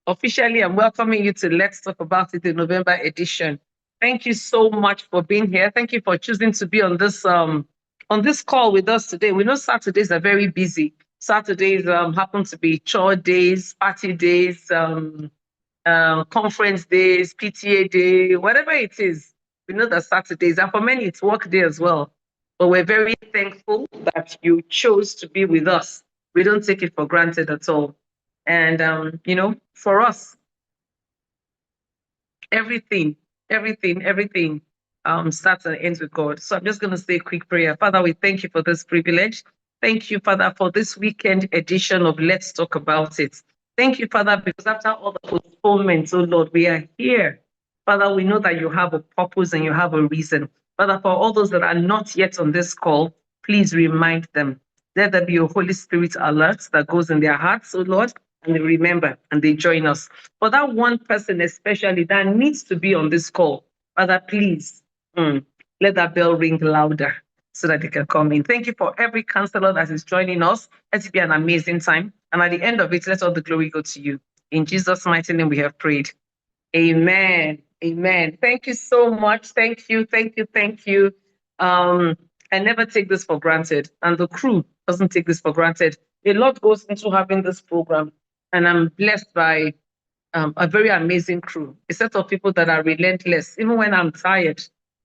officially I'm welcoming you to Let's Talk About It, the November edition. Thank you so much for being here. Thank you for choosing to be on this call with us today. We know Saturdays are very busy. Saturdays happen to be chore days, party days, conference days, PTA day, whatever it is. We know that Saturdays, and for many, it's work day as well. But we're very thankful that you chose to be with us. We don't take it for granted at all. And, for us, everything, everything starts and ends with God. So I'm just going to say a quick prayer. Father, we thank you for this privilege. Thank you, Father, for this weekend edition of Let's Talk About It. Thank you, Father, because after all the postponements, oh Lord, we are here. Father, we know that you have a purpose and you have a reason. Father, for all those that are not yet on this call, please remind them. Let there be a Holy Spirit alert that goes in their hearts, oh Lord, and they remember and they join us. For that one person especially that needs to be on this call, Father, please let that bell ring louder so that they can come in. Thank you for every counselor that is joining us. Let it be an amazing time. And at the end of it, let all the glory go to you. In Jesus' mighty name we have prayed. Amen. Amen. Thank you so much. Thank you. Thank you. Thank you. I never take this for granted, and the crew doesn't take this for granted. A lot goes into having this program, and I'm blessed by a very amazing crew, a set of people that are relentless. Even when I'm tired,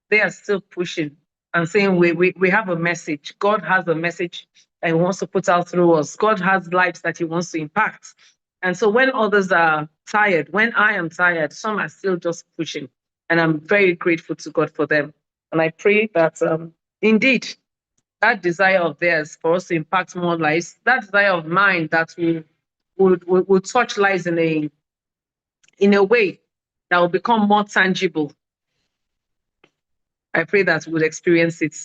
they are still pushing and saying, we have a message. God has a message that he wants to put out through us. God has lives that he wants to impact. And so when others are tired, when I am tired, some are still just pushing. And I'm very grateful to God for them. And I pray that indeed, that desire of theirs for us to impact more lives, that desire of mine that will touch lives in a way that will become more tangible. I pray that we'll experience it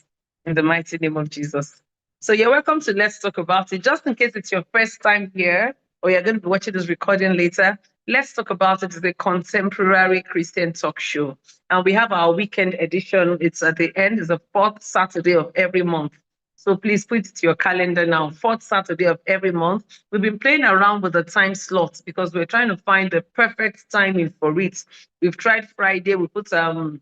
in the mighty name of Jesus. So you're welcome to Let's Talk About It. Just in case it's your first time here, or you're going to be watching this recording later, Let's Talk About It is a contemporary Christian talk show. And we have our weekend edition. It's at the end, it's the fourth Saturday of every month. So please put it to your calendar now, fourth Saturday of every month. We've been playing around with the time slots because we're trying to find the perfect timing for it. We've tried Friday, we put a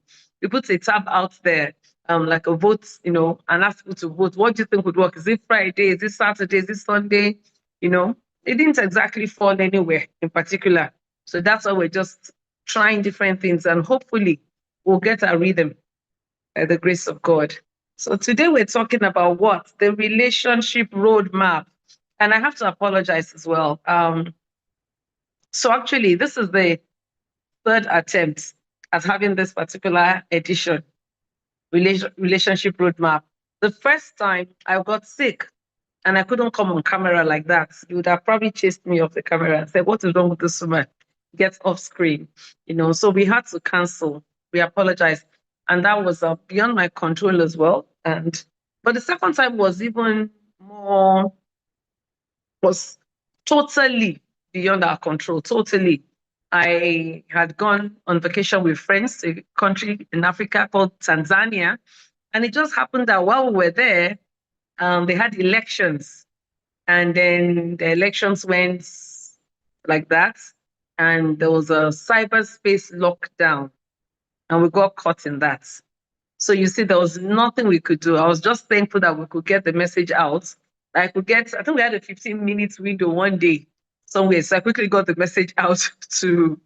tab out there, like a vote, and ask people to vote. What do you think would work? Is it Friday? Is it Saturday? Is it Sunday? It didn't exactly fall anywhere in particular. So that's why we're just trying different things, and hopefully we'll get our rhythm by the grace of God. So today we're talking about what? The relationship roadmap. And I have to apologize as well. So actually, this is the third attempt at having this particular edition, relationship roadmap. The first time I got sick and I couldn't come on camera like that. You would have probably chased me off the camera and said, what is wrong with this woman? Get off screen, so we had to cancel. We apologized. And that was beyond my control as well. But the second time was even more, was totally beyond our control, totally. I had gone on vacation with friends, a country in Africa called Tanzania. And it just happened that while we were there, they had elections. And then the elections went like that. And there was a cyberspace lockdown. And we got caught in that. So you see, there was nothing we could do. I was just thankful that we could get the message out. I think we had a 15-minute window one day somewhere. So I quickly got the message out to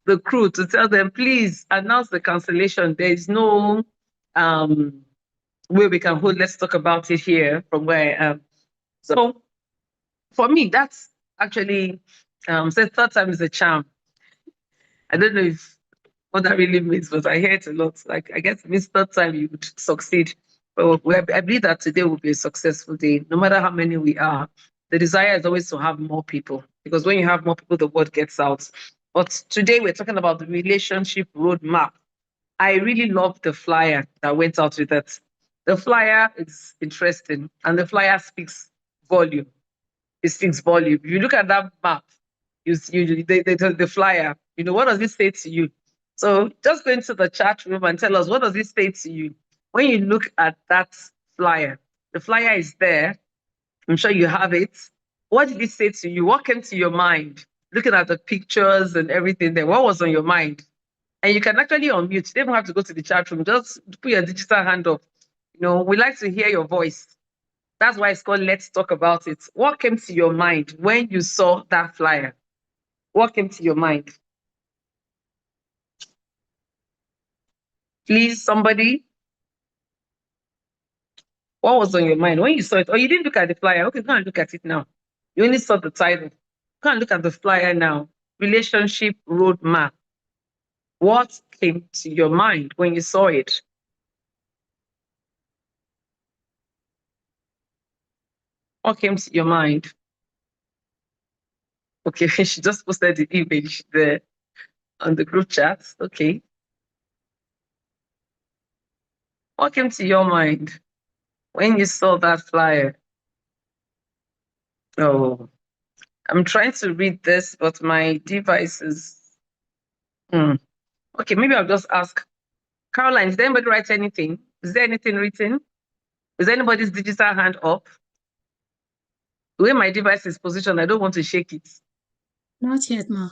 the crew to tell them, please announce the cancellation. There is no way we can hold, let's talk about it here from where I am. So for me, that's actually, the third time is a charm. I don't know what that really means, but I hear it a lot. Like, I guess this third time you would succeed. But I believe that today will be a successful day, no matter how many we are. The desire is always to have more people, because when you have more people, the word gets out. But today we're talking about the relationship roadmap. I really love the flyer that went out with it. The flyer is interesting, and the flyer speaks volume. It speaks volume. If you look at that map, the flyer, what does it say to you? So just go into the chat room and tell us, what does it say to you? When you look at that flyer, the flyer is there. I'm sure you have it. What did it say to you? What came to your mind? looking at the pictures and everything there. What was on your mind? And you can actually unmute. You don't even have to go to the chat room. Just put your digital hand up. We like to hear your voice. That's why it's called Let's Talk About It. What came to your mind when you saw that flyer? What came to your mind? Please, somebody. What was on your mind when you saw it? Or you didn't look at the flyer. Okay, go and look at it now. You only saw the title. Go and look at the flyer now. Relationship roadmap. What came to your mind when you saw it? What came to your mind? Okay, she just posted the image there on the group chat. Okay. What came to your mind when you saw that flyer? Oh, I'm trying to read this, but my device is. Okay, maybe I'll just ask. Caroline, did anybody write anything? Is there anything written? Is anybody's digital hand up? The way my device is positioned, I don't want to shake it. Not yet, ma.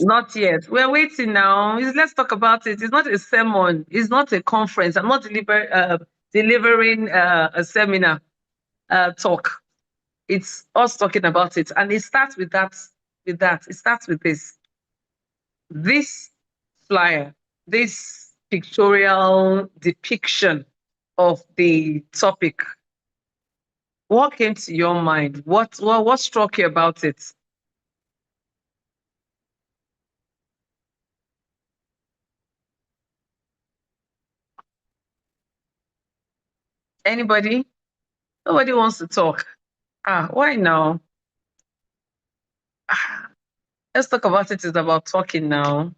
Not yet. We're waiting now. Let's talk about it. It's not a sermon. It's not a conference. I'm not delivering a seminar talk. It's us talking about it. And it starts with that. It starts with this. This flyer, this pictorial depiction of the topic. What came to your mind? What struck you about it? Anybody? Nobody wants to talk. Why now? Let's talk about it. It's about talking now.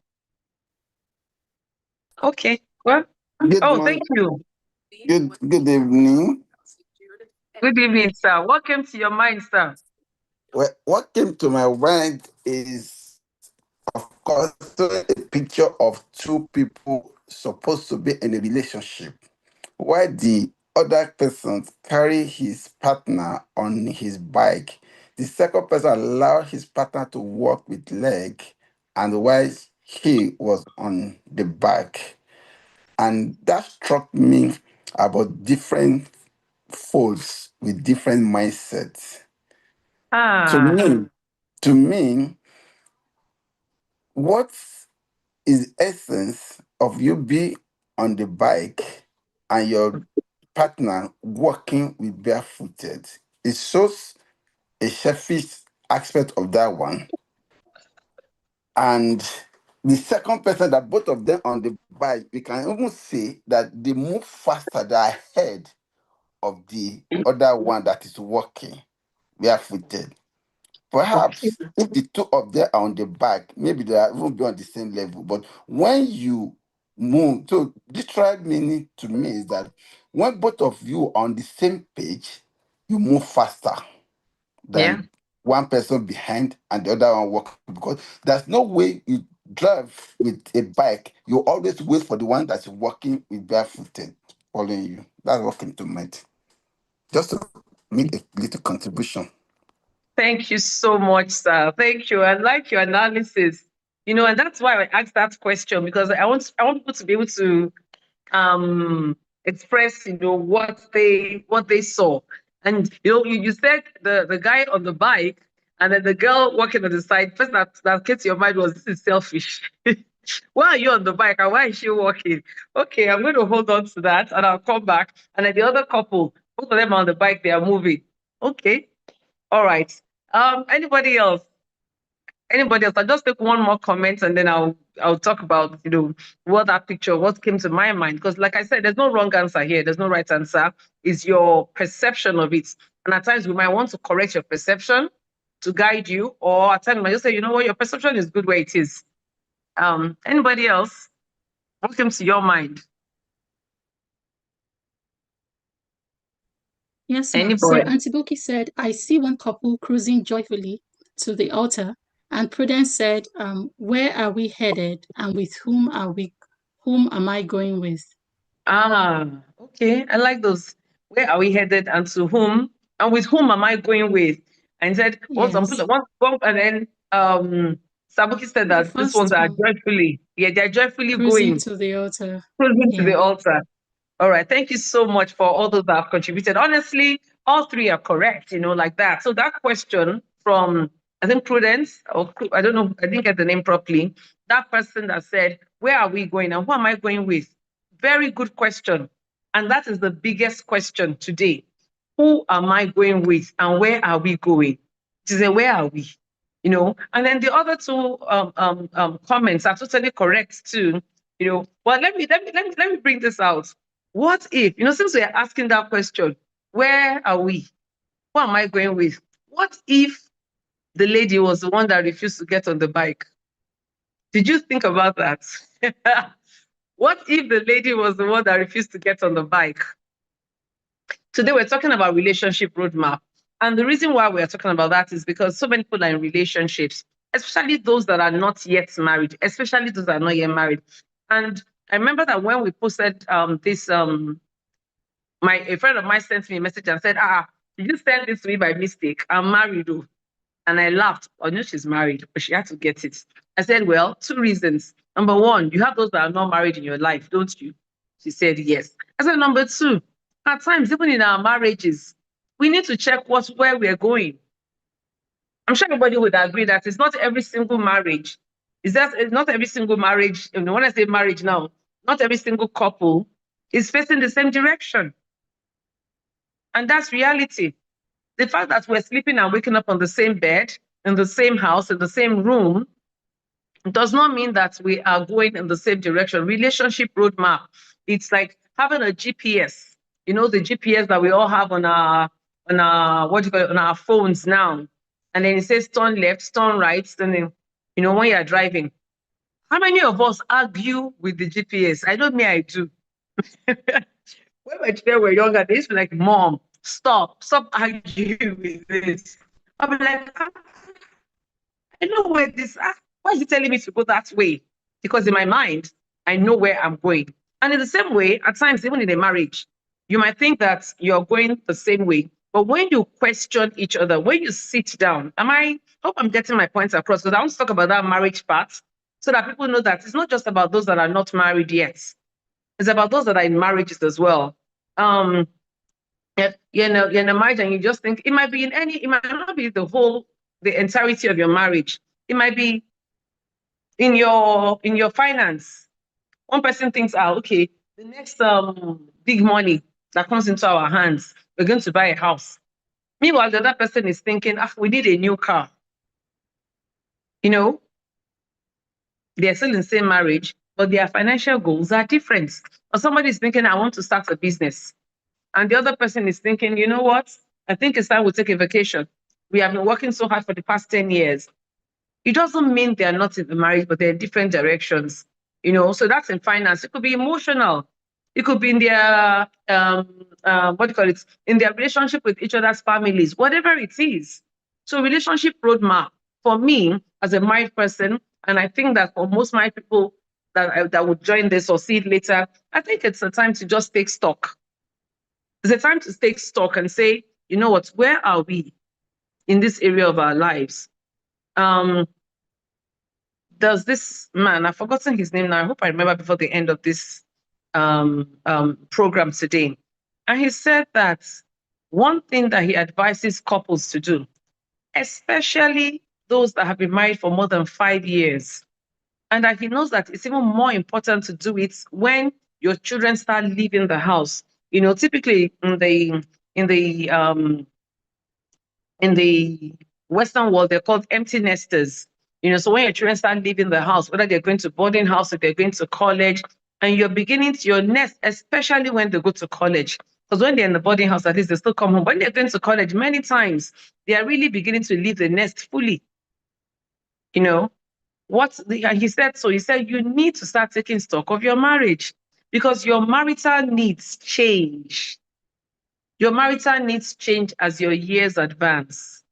Okay. Well, thank you. Good evening. Good evening, sir. What came to your mind, sir? Well, what came to my mind is, of course, a picture of two people supposed to be in a relationship, while the other person carry his partner on his bike. The second person allowed his partner to walk with leg, and while he was on the bike. And that struck me about different folks with different mindsets. To me, what is essence of you be on the bike and your partner walking with barefooted? It shows a selfish aspect of that one. And the second person, that both of them on the bike, we can even say that they move faster, they're ahead of the other one that is walking barefooted. Perhaps if the two of them are on the back, maybe they are even be on the same level. But when you move, so literal meaning to me is that when both of you are on the same page, you move faster than one person behind and the other one walking, because there's no way you drive with a bike. You always wait for the one that's walking with barefooted following you. That's what came to mind. Just to make a little contribution. Thank you so much, sir. Thank you. I like your analysis. And that's why I asked that question, because I want people to be able to express, what they saw. And you said the guy on the bike and then the girl walking on the side. First that came to your mind was, this is selfish. Why are you on the bike and why is she walking? Okay, I'm going to hold on to that and I'll come back. And then the other couple, both of them are on the bike, they are moving. Okay. All right. Anybody else? Anybody else? I'll just take one more comment and then I'll talk about, what that picture, what came to my mind. Because like I said, there's no wrong answer here. There's no right answer. It's your perception of it. And at times we might want to correct your perception to guide you, or at times we might just say, you know what, your perception is good where it is. Anybody else? What came to your mind? Yes, ma'am. So Auntie Boki said, I see one couple cruising joyfully to the altar. And Prudence said, where are we headed and with whom am I going with? Okay. I like those. Where are we headed and to whom? And with whom am I going with? And he said, Yes. one, and then Sabuki said The that these ones first are one, joyfully, they're joyfully cruising going, to the altar. cruising to the Yeah. altar. All right. Thank you so much for all those that have contributed. Honestly, all three are correct, like that. So that question from, I think, Prudence, or I don't know, I didn't get the name properly. That person that said, where are we going and who am I going with? Very good question. And that is the biggest question today. Who am I going with and where are we going? It is a where are we? And then the other two comments are totally correct too. But let me bring this out. What if, since we are asking that question, where are we? Who am I going with? What if the lady was the one that refused to get on the bike? Did you think about that? What if the lady was the one that refused to get on the bike? Today we're talking about relationship roadmap. And the reason why we're talking about that is because so many people are in relationships, especially those that are not yet married, especially those that are not yet married. And I remember that when we posted this, a friend of mine sent me a message and said, did you send this to me by mistake? I'm married. Oh. And I laughed. I knew she's married, but she had to get it. I said, well, two reasons. Number one, you have those that are not married in your life, don't you? She said, yes. I said, number two, at times, even in our marriages, we need to check where we're going. I'm sure everybody would agree that it's not every single marriage. It's not every single marriage. When I say marriage now, not every single couple is facing the same direction. And that's reality. The fact that we're sleeping and waking up on the same bed, in the same house, in the same room, does not mean that we are going in the same direction. Relationship roadmap, it's like having a GPS. The GPS that we all have on our on our phones now. And then it says turn left, turn right, then when you're driving. How many of us argue with the GPS? I know me, I do. When my children were younger, they used to be like, Mom, stop arguing with this. I'll be like, I know where this, why is he telling me to go that way? Because in my mind, I know where I'm going. And in the same way, at times, even in a marriage, you might think that you're going the same way. But when you question each other, when you sit down, hope I'm getting my points across, because I want to talk about that marriage part so that people know that it's not just about those that are not married yet. It's about those that are in marriages as well. You're in a marriage and you just think it might not be the entirety of your marriage. It might be in your finance. One person thinks, okay, the next big money that comes into our hands, we're going to buy a house. Meanwhile, the other person is thinking, we need a new car. They're still in the same marriage, but their financial goals are different. Or somebody is thinking, I want to start a business. And the other person is thinking, you know what? I think it's time we take a vacation. We have been working so hard for the past 10 years. It doesn't mean they're not in the marriage, but they're in different directions. So that's in finance. It could be emotional. It could be in their, in their relationship with each other's families, whatever it is. So relationship roadmap, for me, as a married person, and I think that for most married people that would join this or see it later, I think it's a time to just take stock. It's a time to take stock and say, you know what, where are we in this area of our lives? Does this man, I've forgotten his name now, I hope I remember before the end of this program today. And he said that one thing that he advises couples to do, especially those that have been married for more than 5 years, and that he knows that it's even more important to do it when your children start leaving the house. Typically in the Western world, they're called empty nesters. So when your children start leaving the house, whether they're going to boarding house or they're going to college, and you're beginning to your nest, especially when they go to college. Because when they're in the boarding house, at least they still come home. When they're going to college, many times they are really beginning to leave the nest fully. He said, you need to start taking stock of your marriage because your marital needs change. Your marital needs change as your years advance.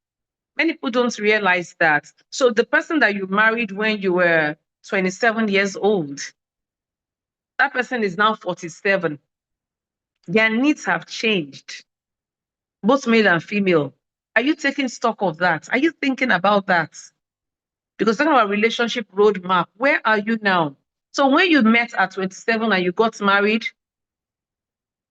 Many people don't realize that. So the person that you married when you were 27 years old, that person is now 47. Their needs have changed, both male and female. Are you taking stock of that? Are you thinking about that? Because talking about relationship roadmap, where are you now? So when you met at 27 and you got married,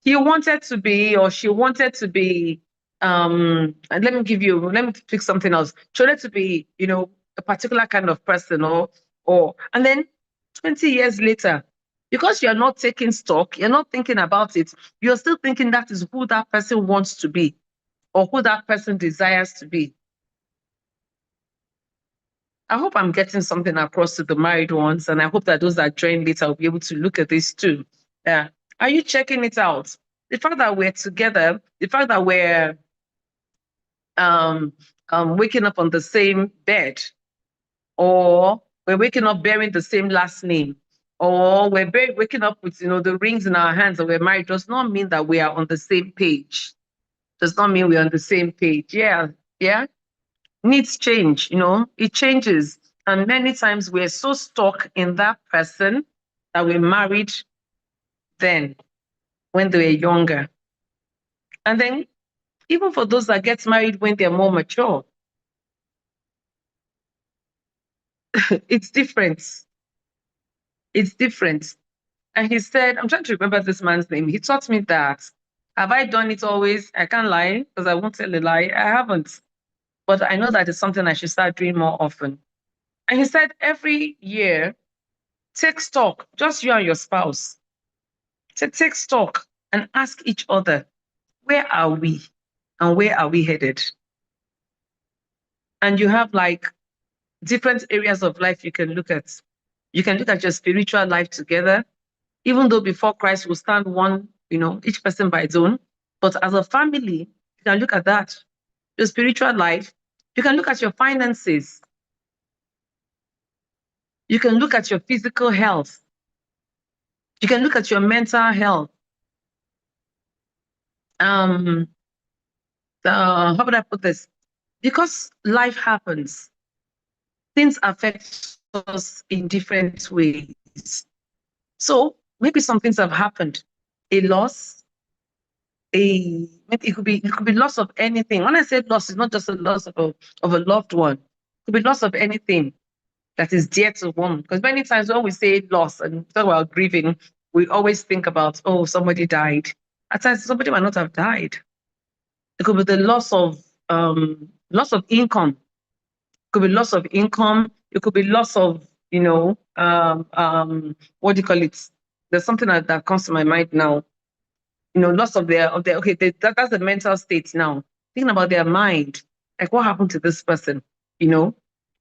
he wanted to be, or she wanted to be, and let me pick something else. She wanted to be, a particular kind of person, and then 20 years later, because you're not taking stock, you're not thinking about it, you're still thinking that is who that person wants to be or who that person desires to be. I hope I'm getting something across to the married ones, and I hope that those that join later will be able to look at this too. Yeah. Are you checking it out? The fact that we're together, the fact that we're waking up on the same bed, or we're waking up bearing the same last name, or we're waking up with the rings in our hands and we're married, does not mean that we are on the same page. Does not mean we're on the same page. Yeah. Needs change, it changes. And many times we're so stuck in that person that we married then when they were younger. And then even for those that get married when they're more mature, it's different. It's different. And he said, I'm trying to remember this man's name. He taught me that. Have I done it always? I can't lie because I won't tell a lie. I haven't. But I know that it's something I should start doing more often. And he said, every year, take stock, just you and your spouse. So take stock and ask each other, where are we and where are we headed? And you have like different areas of life you can look at. You can look at your spiritual life together, even though before Christ will stand one, each person by its own. But as a family, you can look at that. Your spiritual life, you can look at your finances. You can look at your physical health. You can look at your mental health. How would I put this? Because life happens, things affect us in different ways. So maybe some things have happened. A loss, it could be loss of anything. When I say loss, it's not just a loss of a loved one. It could be loss of anything that is dear to one. Because many times when we say loss and talk about grieving, we always think about, oh, somebody died. At times somebody might not have died. It could be the loss of income. It could be loss of income. It could be loss of, what do you call it? There's something that comes to my mind now. Loss of their okay, that's the mental state now. Thinking about their mind, like what happened to this person,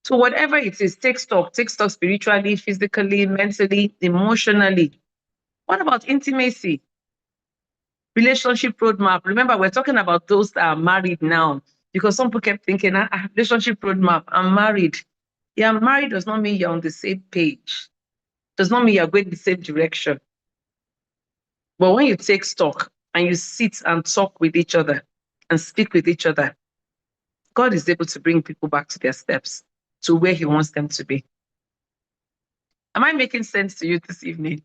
So whatever it is, take stock spiritually, physically, mentally, emotionally. What about intimacy? Relationship roadmap. Remember, we're talking about those that are married now, because some people kept thinking, relationship roadmap, I'm married. Yeah, married does not mean you're on the same page. Does not mean you're going the same direction. But when you take stock and you sit and talk with each other and speak with each other, God is able to bring people back to their steps, to where he wants them to be. Am I making sense to you this evening?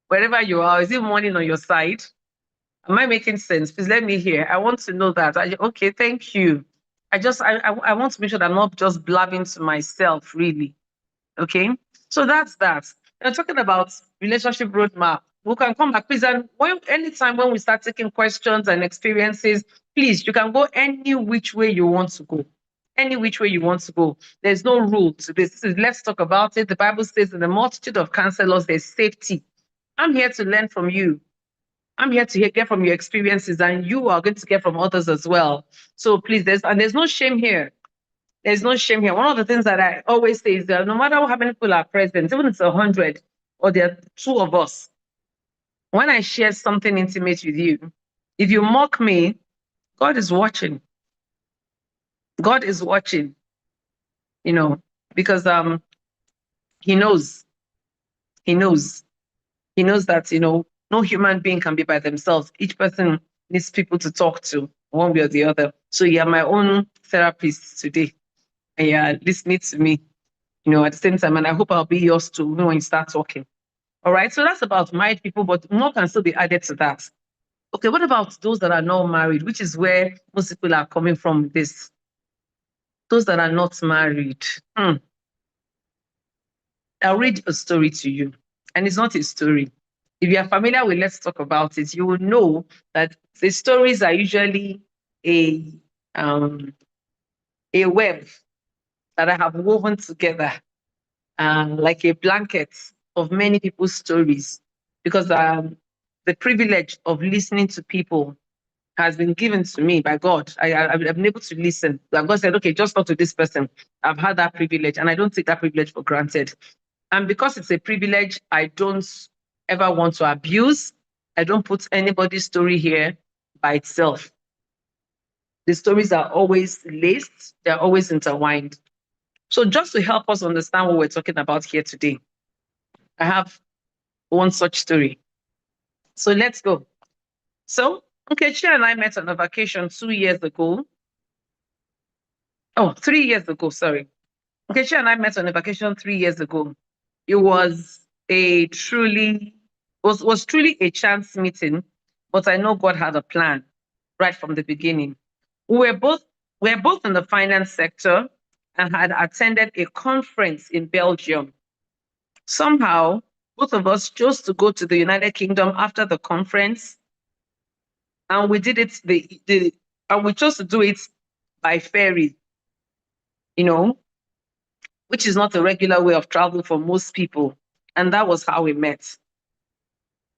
Wherever you are, is it morning on your side? Am I making sense? Please let me hear. I want to know that. Okay, thank you. I want to make sure that I'm not just blabbing to myself, really. Okay, so that's that. We're talking about relationship roadmap. We can come back, please. And anytime when we start taking questions and experiences, please, you can go any which way you want to go. Any which way you want to go. There's no rule to this. This is let's talk about it. The Bible says in the multitude of counselors, there's safety. I'm here to learn from you. I'm here to get from your experiences, and you are going to get from others as well. So please, there's no shame here. There's no shame here. One of the things that I always say is that no matter how many people are present, even if it's 100 or there are 2 of us, when I share something intimate with you, if you mock me, God is watching. God is watching, because he knows. He knows. He knows that, no human being can be by themselves. Each person needs people to talk to one way or the other. So you're my own therapist today. And you're listening to me, at the same time. And I hope I'll be yours too when you start talking. All right. So that's about married people, but more can still be added to that. Okay. What about those that are not married, which is where most people are coming from this? Those that are not married. I'll read a story to you, and it's not a story. If you are familiar with Let's Talk About It, you will know that the stories are usually a um, a web that I have woven together, like a blanket of many people's stories, because the privilege of listening to people has been given to me by God. I've been able to listen. Like God said, okay, just talk to this person. I've had that privilege, and I don't take that privilege for granted. And because it's a privilege, I don't ever want to abuse. I don't put anybody's story here by itself. The stories are always laced, they're always intertwined. So just to help us understand what we're talking about here today, I have one such story. So let's go. So Nkechi and I met on a vacation 2 years ago. Oh, 3 years ago, sorry. Nkechi and I met on a vacation 3 years ago. It was truly a chance meeting, but I know God had a plan right from the beginning. We were both in the finance sector and had attended a conference in Belgium. Somehow, both of us chose to go to the United Kingdom after the conference, and we did it and we chose to do it by ferry, you know, which is not a regular way of travel for most people. And that was how we met.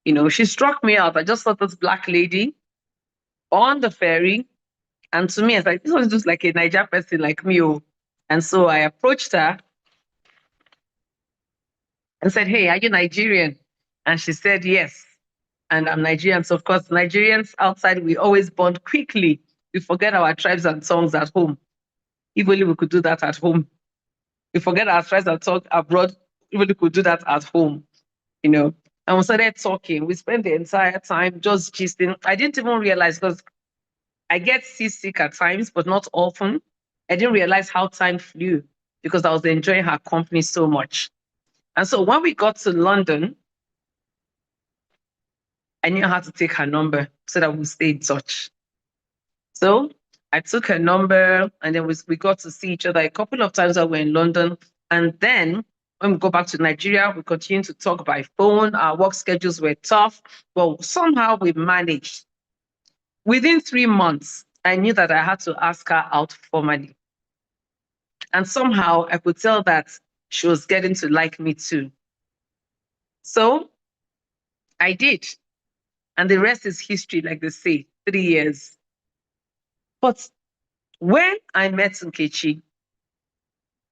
You know, she struck me out. I just saw this black lady on the ferry. And to me, I was like, this was just like a Niger person like me. Oh. And so I approached her and said, hey, are you Nigerian? And she said, yes. And I'm Nigerian. So, of course, Nigerians outside, we always bond quickly. We forget our tribes and tongues at home. If only we could do that at home. We forget our tribes and tongues abroad. If only we could do that at home, you know. And we started talking. We spent the entire time just gisting. I didn't even realize, because I get seasick at times, but not often. I didn't realize how time flew because I was enjoying her company so much. And so when we got to London, I knew how to take her number so that we'll stay in touch. So I took her number, and then we got to see each other a couple of times while we were in London. And then when we go back to Nigeria, we continued to talk by phone. Our work schedules were tough, but somehow we managed. Within 3 months, I knew that I had to ask her out formally. And somehow I could tell that she was getting to like me too. So I did. And the rest is history, like they say, 3 years. But when I met Nkechi,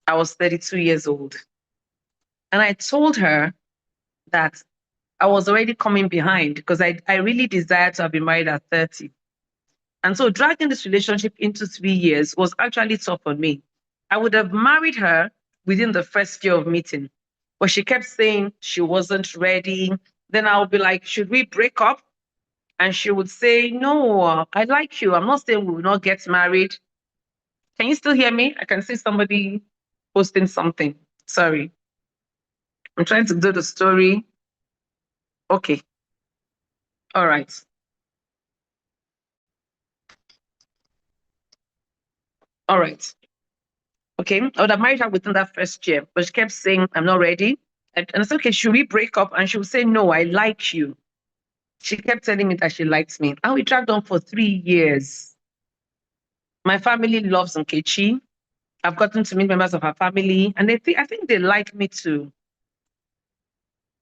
I was 32 years old. And I told her that I was already coming behind because I really desired to have been married at 30. And so dragging this relationship into 3 years was actually tough on me. I would have married her within the first year of meeting, but she kept saying she wasn't ready. Then I would be like, should we break up? And she would say, no, I like you. I'm not saying we will not get married. Can you still hear me? I can see somebody posting something. Sorry. I'm trying to do the story. Okay. All right. All right. Okay. I would have married her within that first year, but she kept saying, I'm not ready. And I said, okay, should we break up? And she would say, no, I like you. She kept telling me that she likes me. And we dragged on for 3 years. My family loves Nkechi. I've gotten to meet members of her family, and I think they like me too.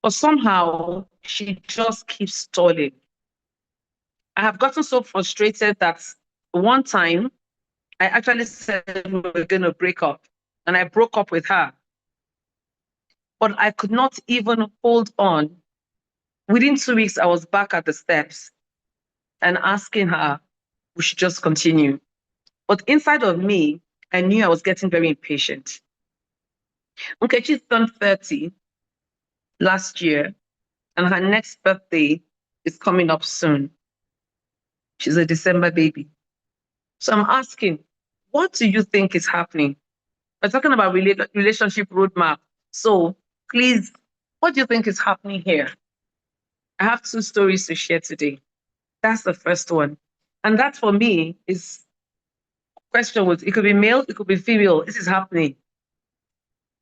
But somehow she just keeps stalling. I have gotten so frustrated that one time I actually said we were going to break up, and I broke up with her. But I could not even hold on. Within 2 weeks, I was back at the steps and asking her we should just continue. But inside of me, I knew I was getting very impatient. Nkechi turned 30 last year, and her next birthday is coming up soon. She's a December baby. So I'm asking, what do you think is happening? We're talking about relationship roadmap. So please, what do you think is happening here? I have 2 stories to share today. That's the first one. And that for me is question was, it could be male, it could be female. This is happening.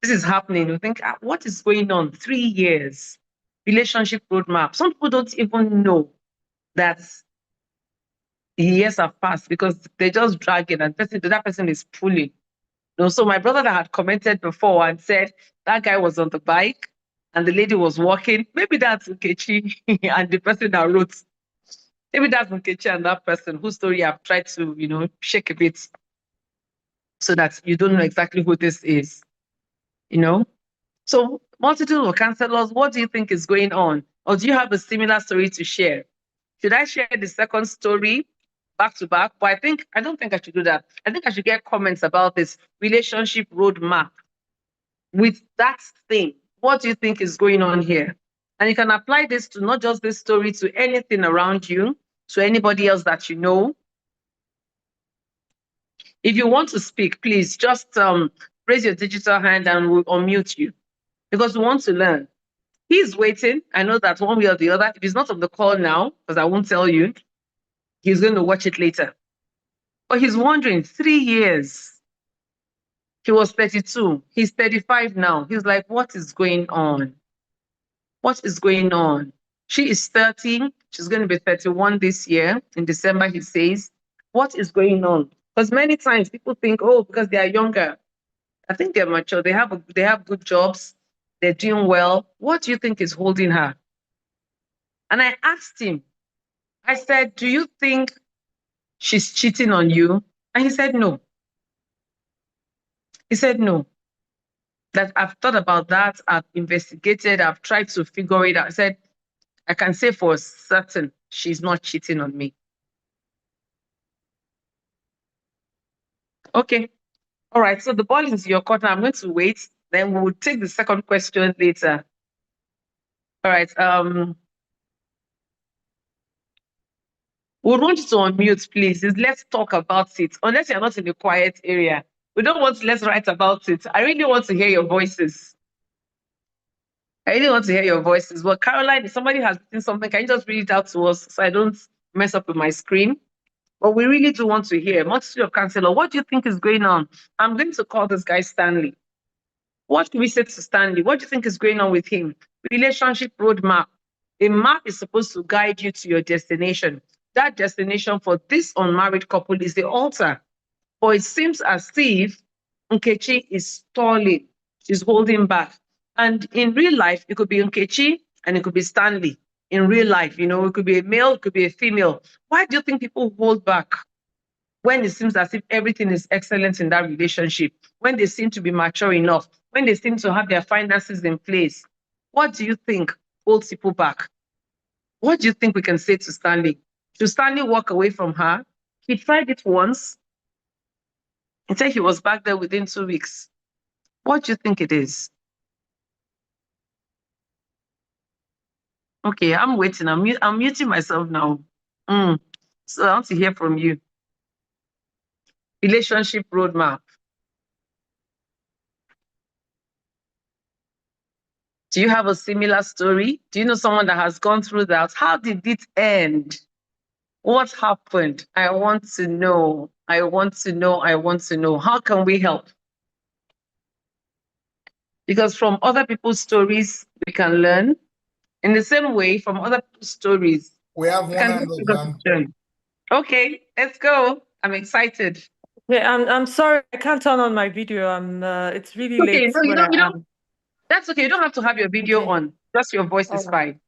this is happening, you think, what is going on? 3 years, relationship roadmap. Some people don't even know that years have passed because they just drag it and that person is pulling. So my brother that had commented before and said that guy was on the bike and the lady was walking, maybe that's Nkechi and the person that wrote. Maybe that's Nkechi and that person whose story I've tried to, shake a bit so that you don't know exactly who this is. So multitude of counselors, what do you think is going on? Or do you have a similar story to share? Should I share the second story back to back? But I don't think I should do that. I think I should get comments about this relationship roadmap with that thing. What do you think is going on here? And you can apply this to not just this story, to anything around you, to anybody else that you know. If you want to speak, please just raise your digital hand and we'll unmute you because we want to learn. He's waiting. I know that one way or the other. If he's not on the call now, because I won't tell you, he's going to watch it later. But he's wondering, 3 years. He was 32. He's 35 now. He's like, what is going on? What is going on? She is 30. She's going to be 31 this year. In December, he says. What is going on? Because many times people think, oh, because they are younger. I think they're mature. They have good jobs. They're doing well. What do you think is holding her? And I asked him, I said, do you think she's cheating on you? And he said, no. He said, no. That I've thought about that. I've investigated. I've tried to figure it out. I said, I can say for certain she's not cheating on me. Okay. All right. So the ball is in your court. I'm going to wait. Then we'll take the second question later. All right. We want you to unmute, please. Let's talk about it. Unless you're not in a quiet area. We don't want to let's write about it. I really want to hear your voices. I really want to hear your voices. Well, Caroline, if somebody has written something, can you just read it out to us so I don't mess up with my screen? But we really do want to hear. Multitude of Counselor, what do you think is going on? I'm going to call this guy Stanley. What do we say to Stanley? What do you think is going on with him? Relationship roadmap. A map is supposed to guide you to your destination. That destination for this unmarried couple is the altar. Or it seems as if Nkechi is stalling. She's holding back. And in real life, it could be Nkechi and it could be Stanley. In real life, it could be a male, it could be a female. Why do you think people hold back when it seems as if everything is excellent in that relationship? When they seem to be mature enough, when they seem to have their finances in place? What do you think holds people back? What do you think we can say to Stanley? Should Stanley walk away from her? He tried it once. He said he was back there within 2 weeks. What do you think it is? Okay, I'm waiting. I'm muting myself now. So I want to hear from you. Relationship roadmap. Do you have a similar story? Do you know someone that has gone through that? How did it end? What happened? I want to know. I want to know. I want to know. How can we help? Because from other people's stories, we can learn. In the same way, from other people's stories, we have one. Okay, let's go. I'm excited. Yeah, I'm sorry, I can't turn on my video. It's really late. No, you don't. That's okay. You don't have to have your video on. Just your voice is fine.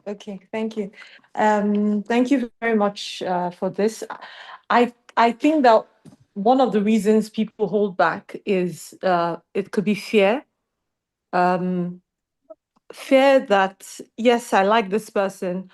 Okay, thank you. Thank you very much for this. I think that one of the reasons people hold back is it could be fear. Fear that, yes, I like this person,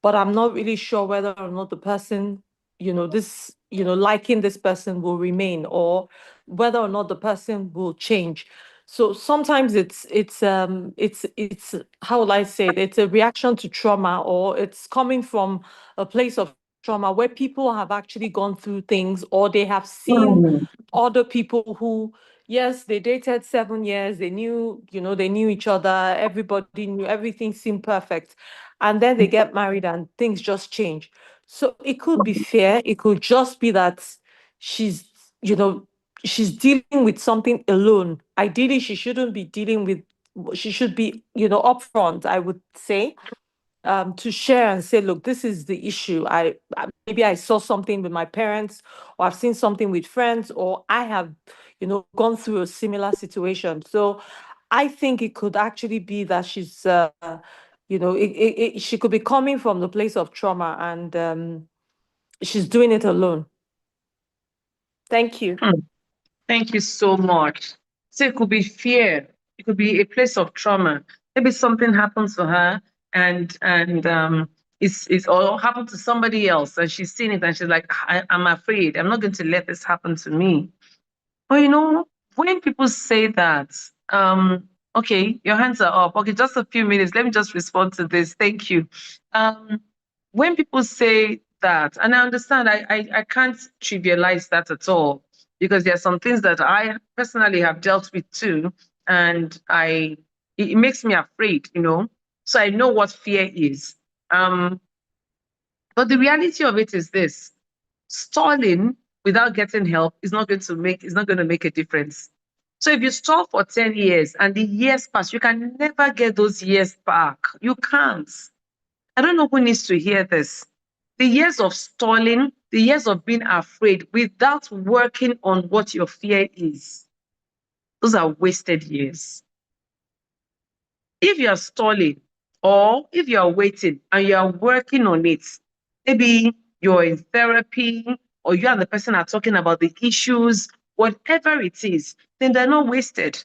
but I'm not really sure whether or not the person, liking this person will remain, or whether or not the person will change. So sometimes it's how will I say it? It's a reaction to trauma, or it's coming from a place of trauma where people have actually gone through things, or they have seen other people who, yes, they dated 7 years, they knew each other, everybody knew, everything seemed perfect. And then they get married and things just change. So it could be fear. It could just be that she's she's dealing with something alone. Ideally, she shouldn't be dealing with, she should be, upfront, I would say, to share and say, look, this is the issue. Maybe I saw something with my parents, or I've seen something with friends, or I have, gone through a similar situation. So I think it could actually be that she's, she could be coming from the place of trauma, and she's doing it alone. Thank you. Thank you so much. So it could be fear. It could be a place of trauma. Maybe something happens to her, and it's all happened to somebody else, and she's seen it, and she's like, I'm afraid. I'm not going to let this happen to me. But when people say that, okay, your hands are up. Okay, just a few minutes. Let me just respond to this. Thank you. When people say that, and I understand, I can't trivialize that at all, because there are some things that I personally have dealt with too, and it makes me afraid, So I know what fear is. But the reality of it is this: stalling without getting help is not going to make a difference. So if you stall for 10 years and the years pass, you can never get those years back. You can't. I don't know who needs to hear this. The years of stalling, the years of being afraid without working on what your fear is, those are wasted years. If you're stalling, or if you're waiting and you're working on it, maybe you're in therapy, or you and the person are talking about the issues, whatever it is, then they're not wasted,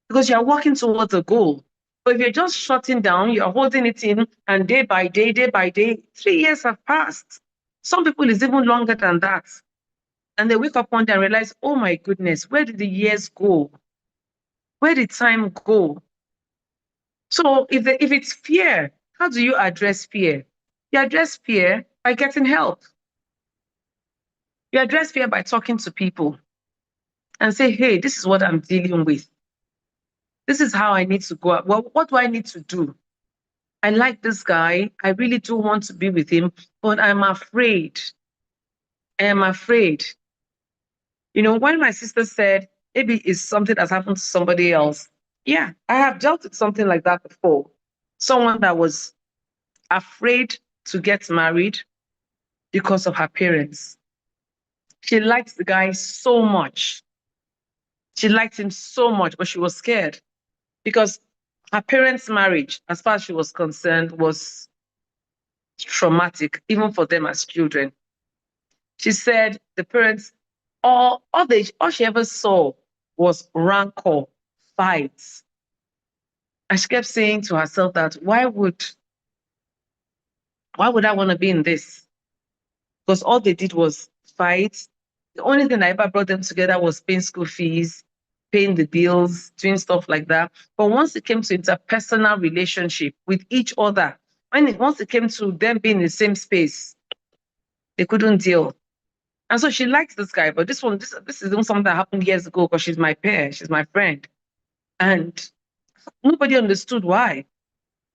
because you're working towards a goal. But if you're just shutting down, you're holding it in, and day by day, 3 years have passed. Some people, it's even longer than that. And they wake up one day and realize, oh my goodness, where did the years go? Where did time go? So if it's fear, how do you address fear? You address fear by getting help. You address fear by talking to people and say, hey, this is what I'm dealing with. This is how I need to go. Well, what do I need to do? I like this guy. I really do want to be with him, but I'm afraid. I am afraid. When my sister said, maybe it's something that's happened to somebody else. Yeah, I have dealt with something like that before. Someone that was afraid to get married because of her parents. She liked the guy so much. She liked him so much, but she was scared because her parents' marriage, as far as she was concerned, was traumatic, even for them as children. She said the parents, all she ever saw was rancor, fights. And she kept saying to herself that, why would I want to be in this? Because all they did was fight. The only thing that ever brought them together was paying school fees, paying the bills, doing stuff like that. But once it came to interpersonal relationship with each other, once it came to them being in the same space, they couldn't deal. And so she likes this guy, but this is even something that happened years ago, because she's my peer, she's my friend. And nobody understood why.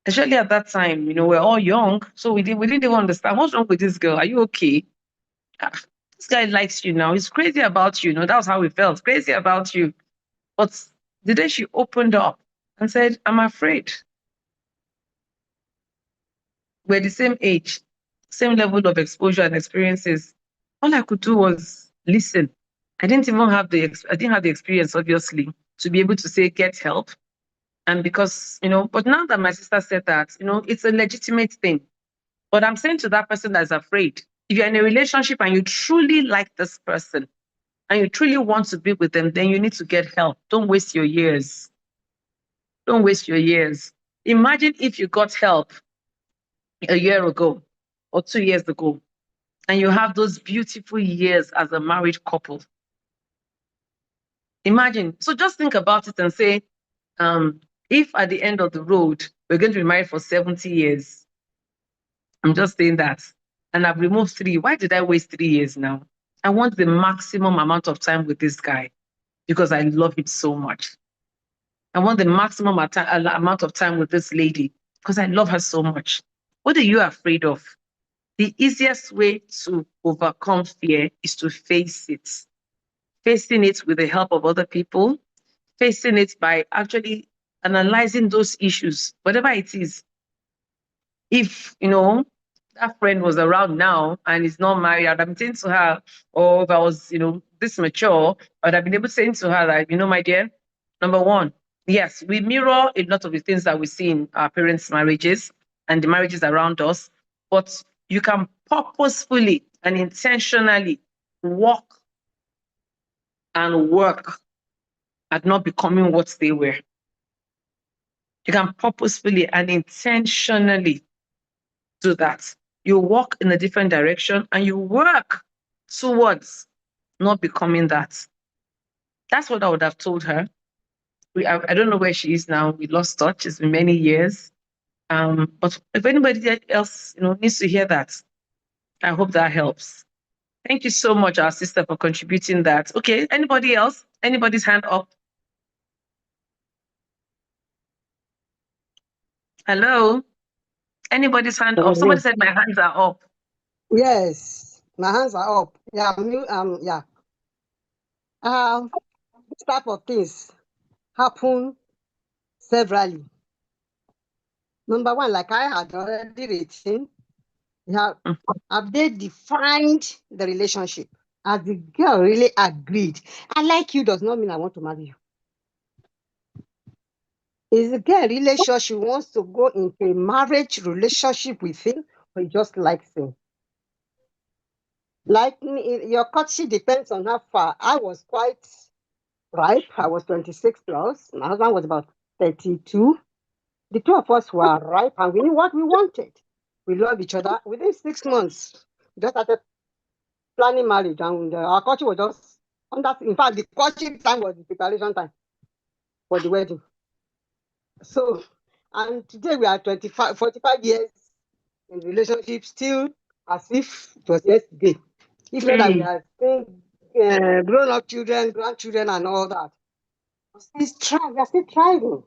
Especially at that time, we're all young, so we didn't even understand what's wrong with this girl. Are you okay? This guy likes you now. He's crazy about you. That was how we felt. Crazy about you. But the day she opened up and said, I'm afraid. We're the same age, same level of exposure and experiences. All I could do was listen. I didn't have the experience, obviously, to be able to say, get help. And because, but now that my sister said that, it's a legitimate thing. But I'm saying to that person that's afraid, if you're in a relationship and you truly like this person and you truly want to be with them, then you need to get help. Don't waste your years. Don't waste your years. Imagine if you got help a year ago or 2 years ago, and you have those beautiful years as a married couple. Imagine. So just think about it and say, if at the end of the road, we're going to be married for 70 years, I'm just saying that, and I've removed 3, why did I waste 3 years now? I want the maximum amount of time with this guy because I love him so much. I want the maximum amount of time with this lady because I love her so much. What are you afraid of? The easiest way to overcome fear is to face it. facing it with the help of other people, facing it by actually analyzing those issues, whatever it is. If, that friend was around now and is not married, I'd have been saying to her, or if I was, this mature, I'd have been able to say to her that, my dear, number one, yes, we mirror a lot of the things that we see in our parents' marriages and the marriages around us, but you can purposefully and intentionally walk and work at not becoming what they were. You can purposefully and intentionally do that. You walk in a different direction and you work towards not becoming that. That's what I would have told her. I don't know where she is now. We lost touch. It's been many years. But if anybody else, needs to hear that, I hope that helps. Thank you so much, our sister, for contributing that. Okay, anybody else? Anybody's hand up? Hello? Anybody's hand up? Somebody said my hands are up. Yes, my hands are up. Yeah, yeah. This type of things happen severally. Number one, like I had already written, have they defined the relationship? As the girl really agreed, I like you does not mean I want to marry you. Is the girl really sure she wants to go into a marriage relationship with him, or he just likes him? Like me, your courtship depends on how far. I was quite ripe. I was 26 plus. My husband was about 32. The two of us were ripe and we knew what we wanted. We loved each other. Within 6 months, we just started planning marriage, and our courtship was just in fact, the courtship time was the preparation time for the wedding. So, and today we are 45 years in relationship, still as if it was yesterday. If not that we are still grown-up children, grandchildren, and all that. We are still trying.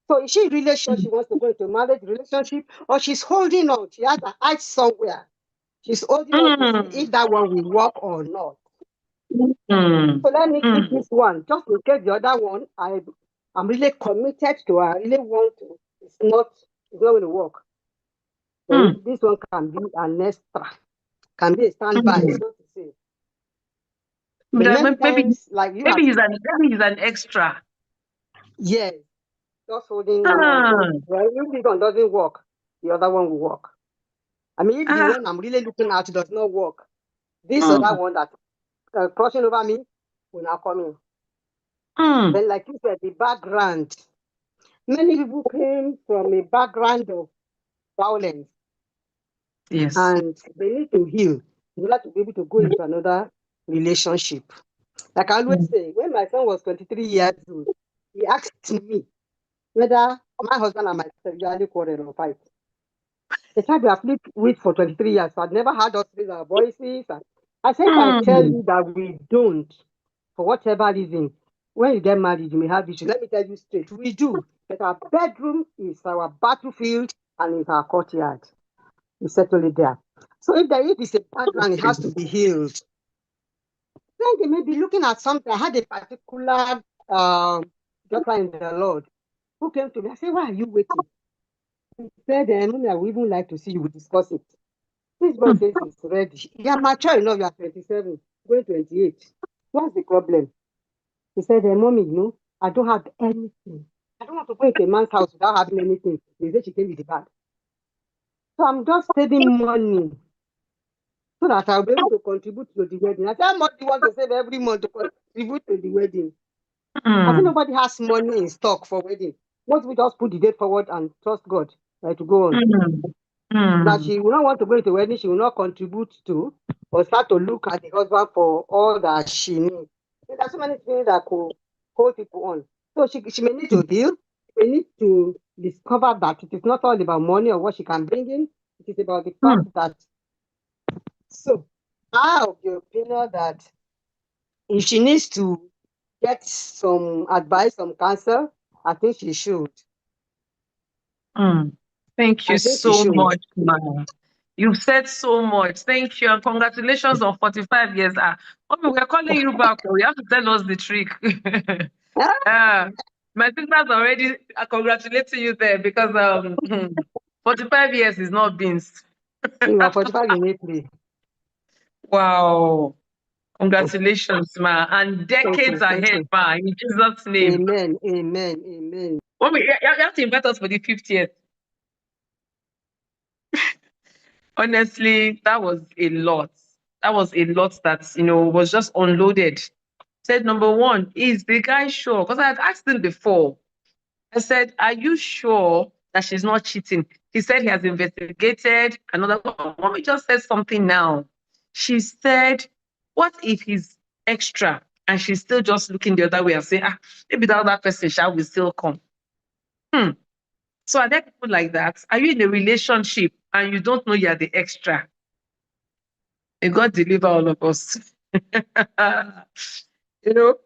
So is she really sure she wants to go into a marriage relationship, or she's holding on? She has her eyes somewhere. She's holding on to see if that one will work or not. So let me keep this one, just in case the other one, I'm really committed to her. I really want to. It's not going to work. So this one can be an extra, can be a standby, so to say. Maybe he's an extra. Yes, just holding on. Well, if this one doesn't work, the other one will work. I mean, if the one I'm really looking at does not work, this other one that crossing over me will now come in. Then, like you said, the background. Many people came from a background of violence. Yes. And they need to heal in order to be able to go into another relationship. Like I always say, when my son was 23 years old, he asked me whether my husband and myself usually quarrel or fight. The child we have lived with for 23 years, so I've never had us raise our voices. I said, I tell you that we don't, for whatever reason. When you get married, you may have issues. Let me tell you straight, we do. But our bedroom is our battlefield and is our courtyard. We settle it there. So if it's a background, it has to be healed. Then they may be looking at something. I had a particular daughter in the Lord who came to me. I said, why are you waiting? He said, Mommy, I would even like to see you. We'll discuss it. This boy says he's ready. You are mature enough. You are 27, going 28. What's the problem? He said, Mommy, I don't have anything. I don't want to go into a man's house without having anything. They said she came with the bag. So I'm just saving money so that I'll be able to contribute to the wedding. I said, how much do you want to save every month to contribute to the wedding? I think nobody has money in stock for wedding. Most we just put the date forward and trust God to go on. That she will not want to go into wedding, she will not contribute to or start to look at the husband for all that she needs. So there's so many things that could hold people on. So she may need to heal. She may need to discover that it is not all about money or what she can bring in. It is about the fact that. So I have the opinion that if she needs to get some advice, some counsel, I think she should. Thank you so much, Ma. You've said so much. Thank you. And congratulations on 45 years. Mommy, we're calling you back. You have to tell us the trick. My sister's already congratulating you there because 45 years is not beans. You are 45 in April. Wow. Congratulations, ma. And decades Thank ahead, you. ma. In Jesus' name. Amen. Amen. Amen. Mommy, you have to invite us for the 50th. Honestly, that was a lot. That was a lot that, was just unloaded. Said, number one, is the guy sure? Because I had asked him before. I said, are you sure that she's not cheating? He said he has investigated. Another one, Mommy just said something now. She said, what if he's extra and she's still just looking the other way and saying, maybe the other person shall will still come. So are there people like that? Are you in a relationship and you don't know you're the extra? May God deliver all of us. Are you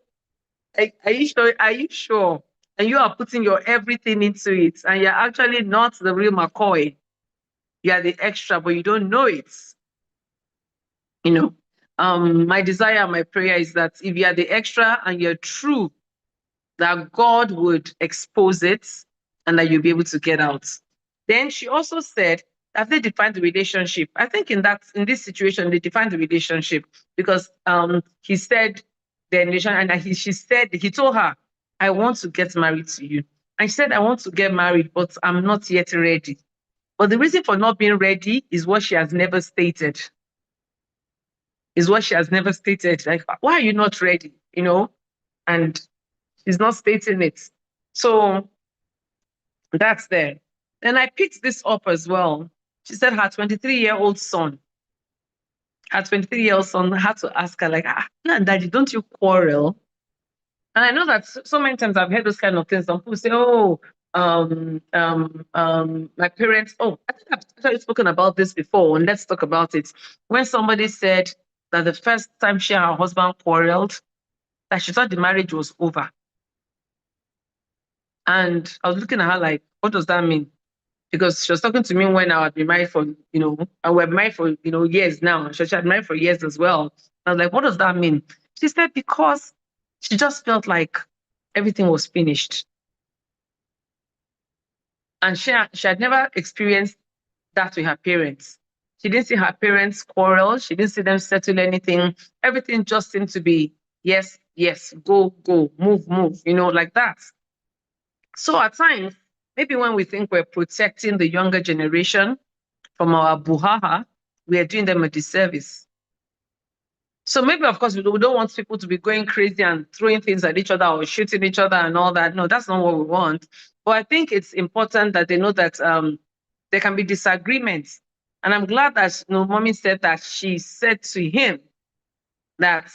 sure? Are you sure? And you are putting your everything into it, and you're actually not the real McCoy. You are the extra, but you don't know it. My desire, my prayer is that if you are the extra and you're true, that God would expose it and that you'll be able to get out. Then she also said that they defined the relationship. I think in this situation, they defined the relationship because he said the relation, and he told her, I want to get married to you. And she said, I want to get married, but I'm not yet ready. But the reason for not being ready is what she has never stated. Like, why are you not ready? And she's not stating it. So that's there. Then I picked this up as well. She said her 23-year-old son had to ask her, like, Daddy, don't you quarrel? And I know that so many times I've heard those kind of things. Some people say, my parents, I think I've actually spoken about this before, and let's talk about it. When somebody said that the first time she and her husband quarreled, that she thought the marriage was over. And I was looking at her like, what does that mean? Because she was talking to me when I had been married for, and we're married for, years now. She had married for years as well. I was like, what does that mean? She said, because she just felt like everything was finished. And she had never experienced that with her parents. She didn't see her parents quarrel. She didn't see them settle anything. Everything just seemed to be, yes, yes, go, move, like that. So at times, maybe when we think we're protecting the younger generation from our buhaha, we are doing them a disservice. So maybe, of course, we don't want people to be going crazy and throwing things at each other or shooting each other and all that. No, that's not what we want. But I think it's important that they know that there can be disagreements. And I'm glad that Mommy said that she said to him that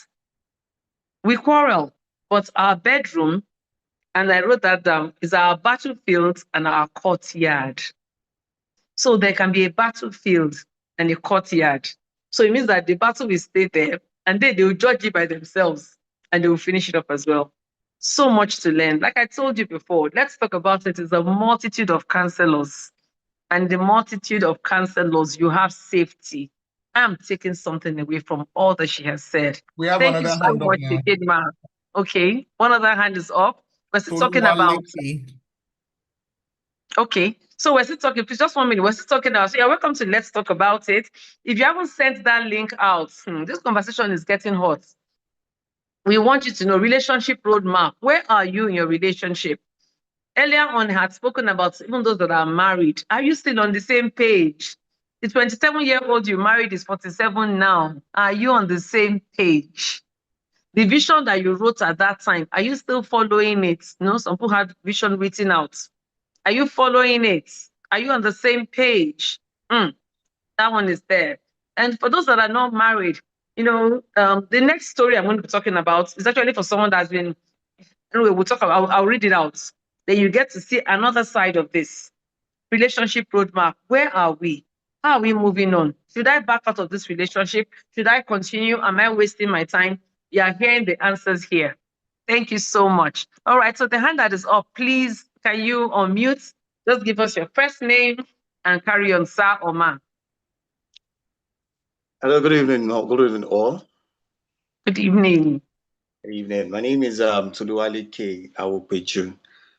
we quarrel, but our bedroom, and I wrote that down, is our battlefield and our courtyard. So there can be a battlefield and a courtyard. So it means that the battle will stay there, and then they will judge it by themselves, and they will finish it up as well. So much to learn. Like I told you before, let's talk about it. It's a multitude of counselors. And the multitude of counselors, you have safety. I'm taking something away from all that she has said. We have Thank you another so hand up much, now. Ma. Okay, one other hand is up. We're still talking about. Okay, so we're still talking. Please, just 1 minute. We're still talking about. So, welcome to Let's Talk About It. If you haven't sent that link out, this conversation is getting hot. We want you to know relationship roadmap. Where are you in your relationship? Earlier on, I had spoken about even those that are married. Are you still on the same page? The 27-year-old you married is 47 now. Are you on the same page? The vision that you wrote at that time, are you still following it? Some people had vision written out. Are you following it? Are you on the same page? That one is there. And for those that are not married, the next story I'm going to be talking about is actually for someone that's been, anyway, we'll talk about, I'll read it out. Then you get to see another side of this. Relationship roadmap. Where are we? How are we moving on? Should I back out of this relationship? Should I continue? Am I wasting my time? You are hearing the answers here. Thank you so much. All right, so the hand that is up, please, can you unmute? Just give us your first name and carry on, sir or ma. Hello, good evening. Good evening, all. Good evening. Good evening. My name is Tuluwale K. Awopeju,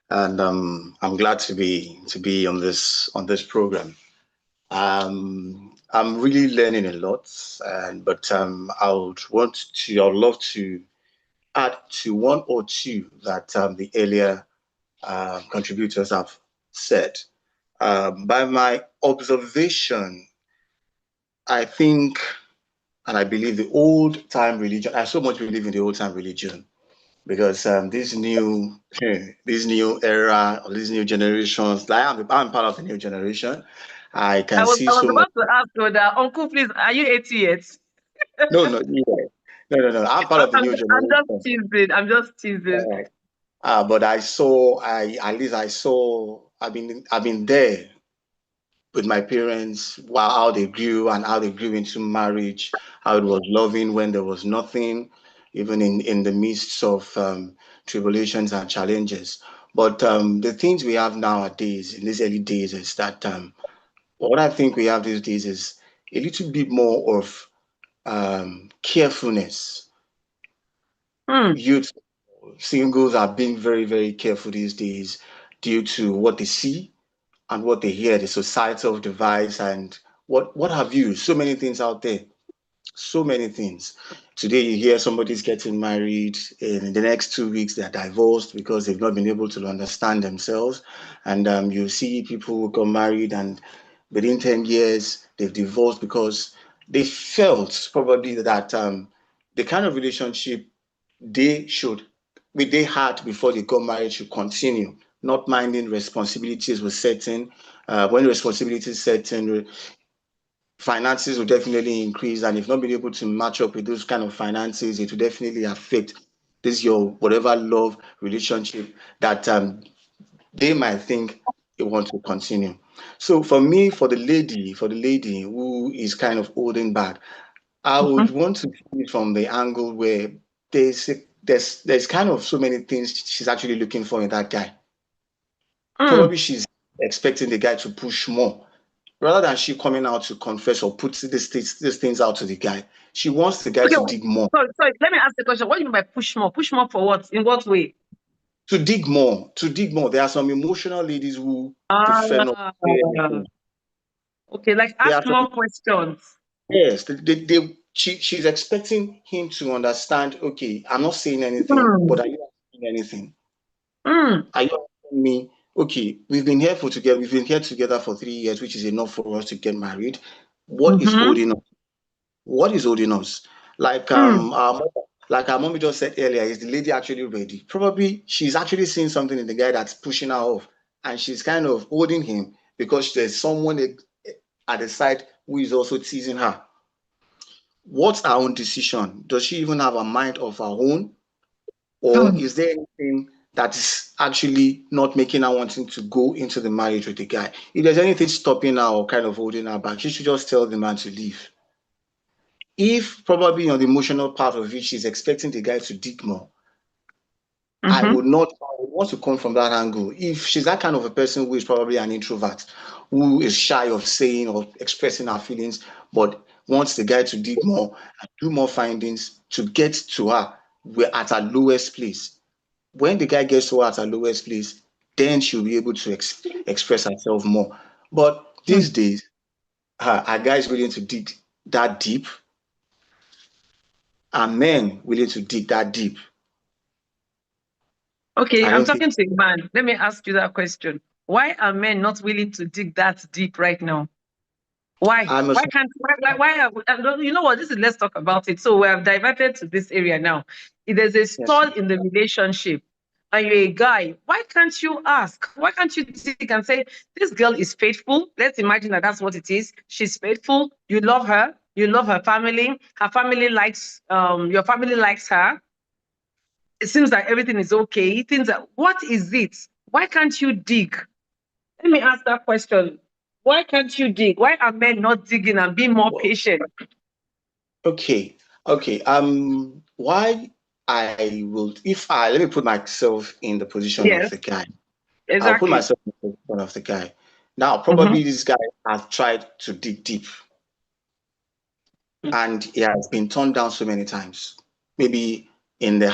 and I'm glad to be on this program. I'm really learning a lot, but I'd love to add to one or two that the earlier contributors have said. By my observation, I think, and I believe the old time religion. I so much believe in the old time religion because this new era or these new generations. Like I'm part of the new generation. I can see I was so much. about to ask whether, Uncle, please, are you 80 yet? No, no, yeah. No. I'm part of the new I'm generation. just teasing. I'm just teasing. But at least I saw. I've been there with my parents, how they grew and how they grew into marriage, how it was loving when there was nothing, even in the midst of tribulations and challenges. But the things we have nowadays, in these early days, is that what I think we have these days is a little bit more of carefulness. Youth singles are being very, very careful these days due to what they see and what they hear, the societal device, and what have you. So many things out there. So many things. Today you hear somebody's getting married, and in the next 2 weeks they're divorced because they've not been able to understand themselves. And you see people who got married and within 10 years they've divorced because they felt probably that the kind of relationship they had before they got married should continue, not minding responsibilities were certain. When responsibilities certain, finances will definitely increase, and if not being able to match up with those kind of finances, it will definitely affect your whatever love relationship that they might think they want to continue. So for me, for the lady who is kind of holding back, I would want to see it from the angle where there's kind of so many things she's actually looking for in that guy. Probably she's expecting the guy to push more. Rather than she coming out to confess or put these things out to the guy, she wants the guy to dig more. Sorry, let me ask the question. What do you mean by push more? Push more for what? In what way? To dig more. There are some emotional ladies who prefer not to say anything. Okay, like ask more questions. Yes, she's expecting him to understand, okay, I'm not saying anything, but are you saying anything? Are you asking me, okay, we've been here together for 3 years, which is enough for us to get married. What is holding us? What is holding us? Like our mommy just said earlier, is the lady actually ready? Probably she's actually seeing something in the guy that's pushing her off, and she's kind of holding him because there's someone at the side who is also teasing her. What's her own decision? Does she even have a mind of her own? Or is there anything that is actually not making her wanting to go into the marriage with the guy? If there's anything stopping her or kind of holding her back, she should just tell the man to leave. If probably on the emotional part of it, she's expecting the guy to dig more, I would want to come from that angle. If she's that kind of a person who is probably an introvert, who is shy of saying or expressing her feelings, but wants the guy to dig more and do more findings to get to her, we're at her lowest place. When the guy gets to her at her lowest place, then she'll be able to express herself more. But these days, are guys willing to dig that deep? Are men willing to dig that deep? Okay, I'm talking to a man. Let me ask you that question. Why are men not willing to dig that deep right now? Why? Why can't? You know what? Let's talk about it. So we have diverted to this area now. If there's a stall in the relationship, and you're a guy, why can't you ask? Why can't you dig and say, this girl is faithful? Let's imagine that that's what it is. She's faithful. You love her. You love her family. Her family likes. Your family likes her. It seems like everything is okay. What is it? Why can't you dig? Let me ask that question. Why can't you dig? Why are men not digging and being more patient? Okay. Why I will, let me put myself in the position of the guy. Exactly. I'll put myself in the position of the guy. Now, probably this guy has tried to dig deep. and he has been turned down so many times. Maybe in the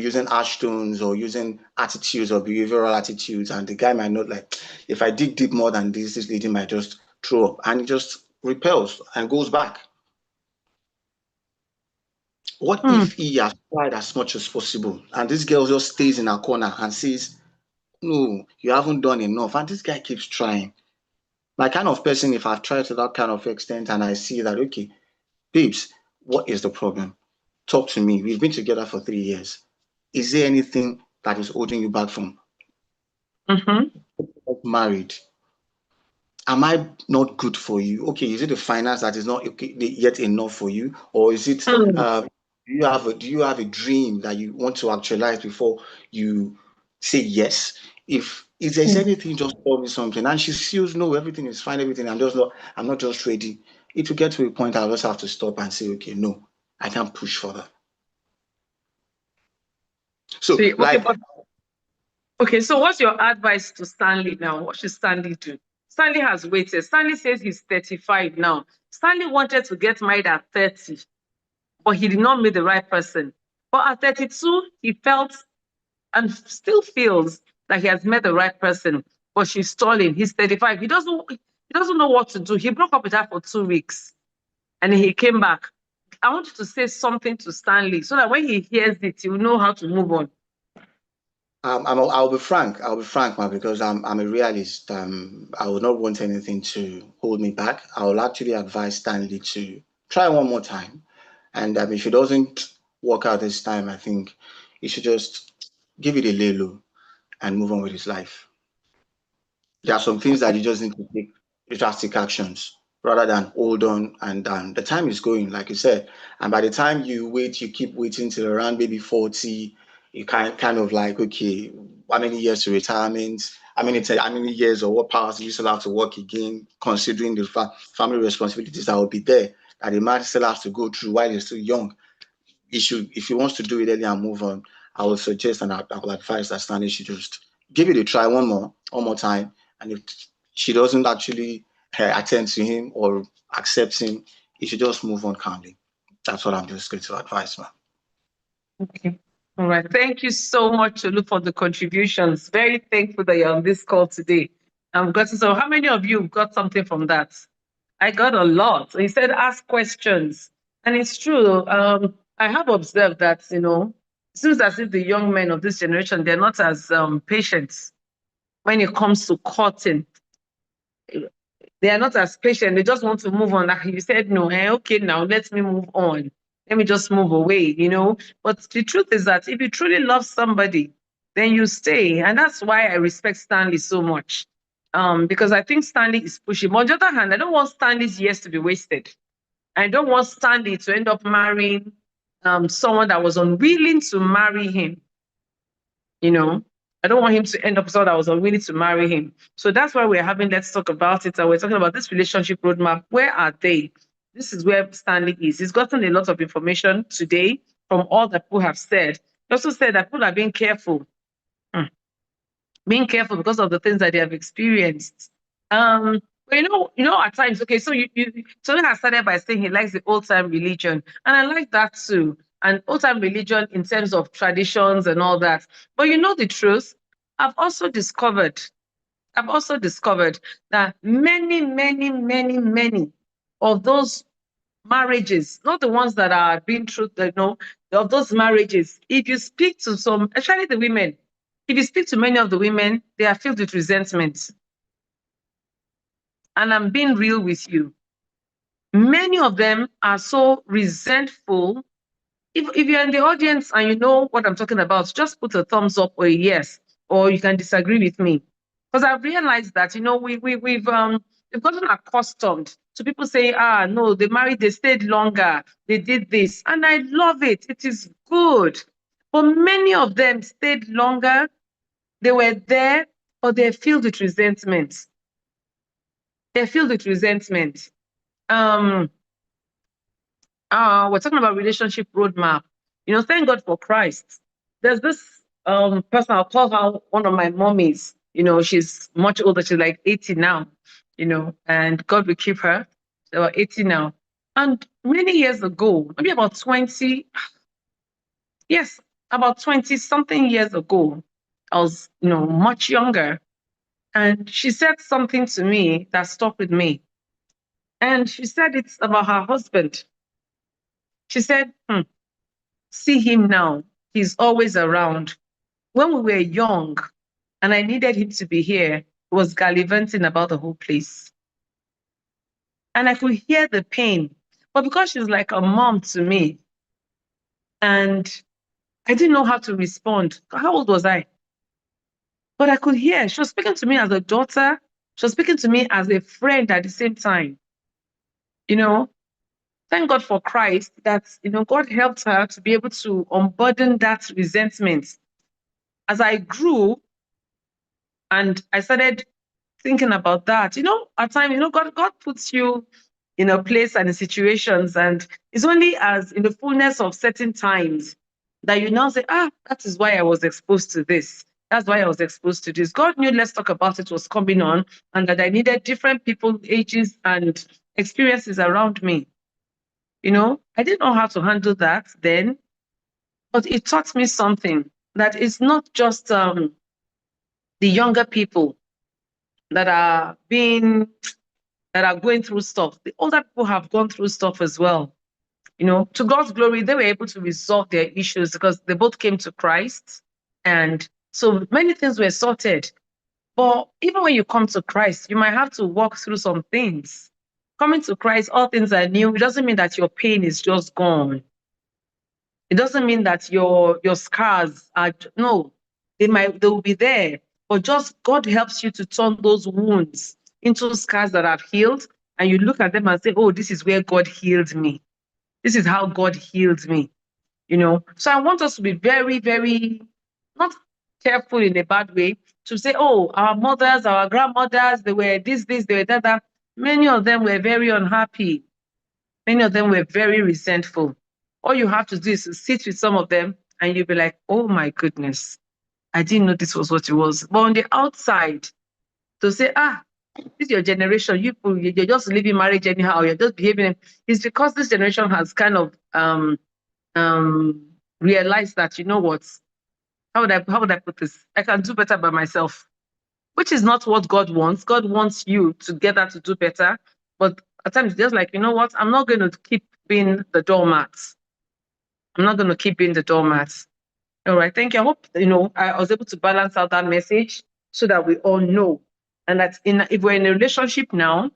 using harsh tones or using attitudes or behavioral attitudes, and the guy might not like, if I dig deep more than this lady might just throw up, and he just repels and goes back. What if he has tried as much as possible and this girl just stays in her corner and says, no, you haven't done enough, and this guy keeps trying? My kind of person, if I've tried to that kind of extent and I see that, okay, babes, what is the problem? Talk to me. We've been together for 3 years. Is there anything that is holding you back from married? Am I not good for you? Okay, is it the finance that is not yet enough for you, or is it do you have a dream that you want to actualize before you say yes? If there's anything, just tell me something. And she feels, no, everything is fine, everything. I'm not just ready. It will get to a point I'll just have to stop and say, okay, no, I can't push further. So, okay, so what's your advice to Stanley now? What should Stanley do? Stanley has waited. Stanley says he's 35 now. Stanley wanted to get married at 30, but he did not meet the right person. But at 32, he felt and still feels that he has met the right person, but she's stalling. He's 35. He doesn't know what to do. He broke up with her for 2 weeks, and he came back. I want you to say something to Stanley so that when he hears it, he will know how to move on. I'll be frank, man, because I'm a realist. I would not want anything to hold me back. I will actually advise Stanley to try one more time. And if it doesn't work out this time, I think he should just give it a lay low and move on with his life. There are some things that you just need to take drastic actions rather than hold on. And the time is going, like you said. And by the time you keep waiting till around maybe 40, you kind of like, okay, how many years to retirement? How many years or what powers do you still have to work again, considering the family responsibilities that will be there, that the man still has to go through while he's still young? If he wants to do it early and move on, I would suggest and I would advise that Stanley should just give it a try one more time. And if she doesn't actually attend to him or accept him, he should just move on calmly. That's what I'm just going to advise, man. Okay. All right. Thank you so much, Olu, for the contributions. Very thankful that you're on this call today. So how many of you got something from that? I got a lot. He said, ask questions. And it's true. I have observed that, it seems as if the young men of this generation, they're not as patient when it comes to courting. They are not as patient. They just want to move on. Like you said, no, okay, now let me move on. Let me just move away, But the truth is that if you truly love somebody, then you stay. And that's why I respect Stanley so much. Because I think Stanley is pushing. But on the other hand, I don't want Stanley's years to be wasted. I don't want Stanley to end up marrying someone that was unwilling to marry him. I don't want him to end up someone that was unwilling to marry him. So that's why we're having Let's Talk About It. And we're talking about this relationship roadmap. Where are they? This is where Stanley is. He's gotten a lot of information today from all that people have said. He also said that people are being careful. Being careful because of the things that they have experienced. But at times, okay, so Tony has started by saying he likes the old-time religion. And I like that too. And old-time religion in terms of traditions and all that. But the truth, I've also discovered that many, many, many, many of those marriages, not the ones that are being true, of those marriages, if you speak to some, especially the women, if you speak to many of the women, they are filled with resentment. And I'm being real with you. Many of them are so resentful. If you're in the audience and you know what I'm talking about, just put a thumbs up or a yes, or you can disagree with me. Because I've realized that, we've gotten accustomed to people saying, no, they married, they stayed longer, they did this. And I love it. It is good. But many of them stayed longer, they were there, or they're filled with resentment. They're filled with resentment. We're talking about relationship roadmap. Thank God for Christ. There's this person, I'll call her one of my mommies. She's much older. She's like 80 now, and God will keep her. She's about 80 now. And many years ago, maybe about 20, yes, about 20 something years ago, I was, much younger. And she said something to me that stuck with me. And she said it's about her husband. She said, see him now. He's always around. When we were young and I needed him to be here, he was gallivanting about the whole place. And I could hear the pain. But because she's like a mom to me, and I didn't know how to respond. How old was I? But I could hear. She was speaking to me as a daughter. She was speaking to me as a friend at the same time. Thank God for Christ that, God helped her to be able to unburden that resentment. As I grew and I started thinking about that, at times, God puts you in a place and in situations, and it's only as in the fullness of certain times that you now say, that is why I was exposed to this. That's why I was exposed to this. God knew Let's Talk About It was coming on, and that I needed different people, ages, and experiences around me. I didn't know how to handle that then, but it taught me something, that it's not just the younger people that are going through stuff. The older people have gone through stuff as well. To God's glory, they were able to resolve their issues because they both came to Christ. And so many things were sorted. But even when you come to Christ, you might have to walk through some things. Coming to Christ, all things are new. It doesn't mean that your pain is just gone. It doesn't mean that your scars are, no, they will be there. But just God helps you to turn those wounds into scars that have healed. And you look at them and say, oh, this is where God healed me. This is how God healed me. So I want us to be very, very, not careful in a bad way, to say, oh, our mothers, our grandmothers, they were this, they were that. Many of them were very unhappy. Many of them were very resentful. All you have to do is to sit with some of them and you'll be like, oh my goodness, I didn't know this was what it was. But on the outside, to say, this is your generation, you're just living marriage anyhow, you're just behaving. It's because this generation has kind of realized that, you know what, how would I put this? I can do better by myself, which is not what God wants. God wants you together to do better. But at times, just like, you know what, I'm not going to keep being the doormat. I'm not going to keep being the doormat. All right, thank you. I hope, I was able to balance out that message so that we all know. And that if we're in a relationship now,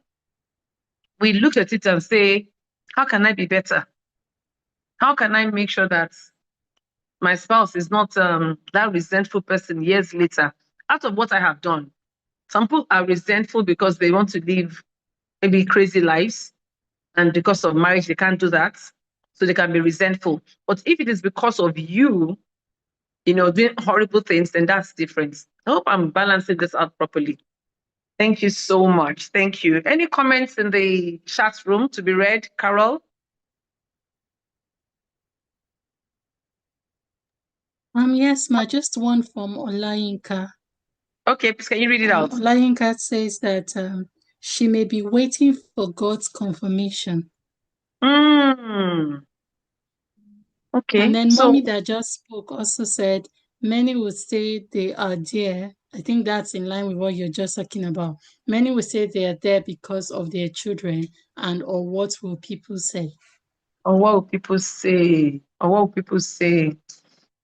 we look at it and say, how can I be better? How can I make sure that my spouse is not that resentful person years later out of what I have done? Some people are resentful because they want to live maybe crazy lives, and because of marriage, they can't do that. So they can be resentful. But if it is because of you, doing horrible things, then that's different. I hope I'm balancing this out properly. Thank you so much. Thank you. Any comments in the chat room to be read, Carol? Yes, ma, just one from Olayinka. Okay, please, can you read it out? Olayinka says that she may be waiting for God's confirmation. Okay. And then Mommy that just spoke also said, many would say they are there. I think that's in line with what you're just talking about. Many would say they are there because of their children, or what will people say? Or what will people say? Or what will people say?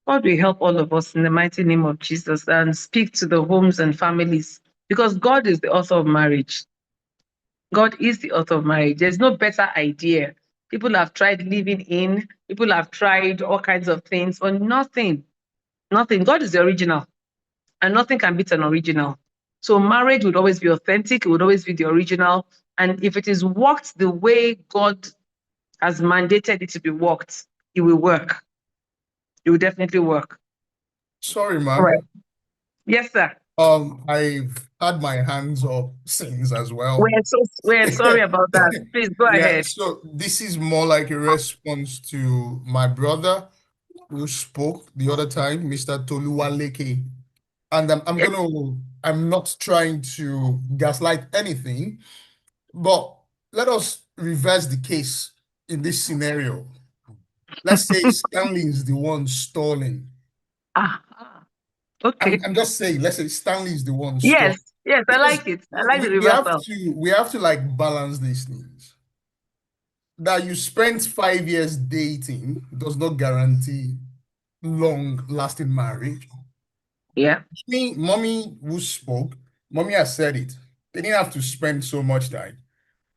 God will help all of us in the mighty name of Jesus and speak to the homes and families, because God is the author of marriage. God is the author of marriage. There's no better idea. People have tried living in, people have tried all kinds of things, but nothing. God is the original, and nothing can beat an original. So marriage would always be authentic, it would always be the original. And if it is worked the way God has mandated it to be worked, it will work. It will definitely work. Sorry, ma'am. All right. Yes, sir. I've had my hands up since as well. We're sorry about that. Please go ahead. So this is more like a response to my brother who spoke the other time, Mr. Toluwaleke. And I'm not trying to gaslight anything, but let us reverse the case. in this scenario, let's say Stanley is the one stalling. Okay. I'm just saying, let's say Stanley is the one Yes, stalling. yes, I like it. I like the reversal. We have to like balance these things. That you spent 5 years dating does not guarantee long-lasting marriage. Yeah. Mommy who spoke, mommy has said it. They didn't have to spend so much time.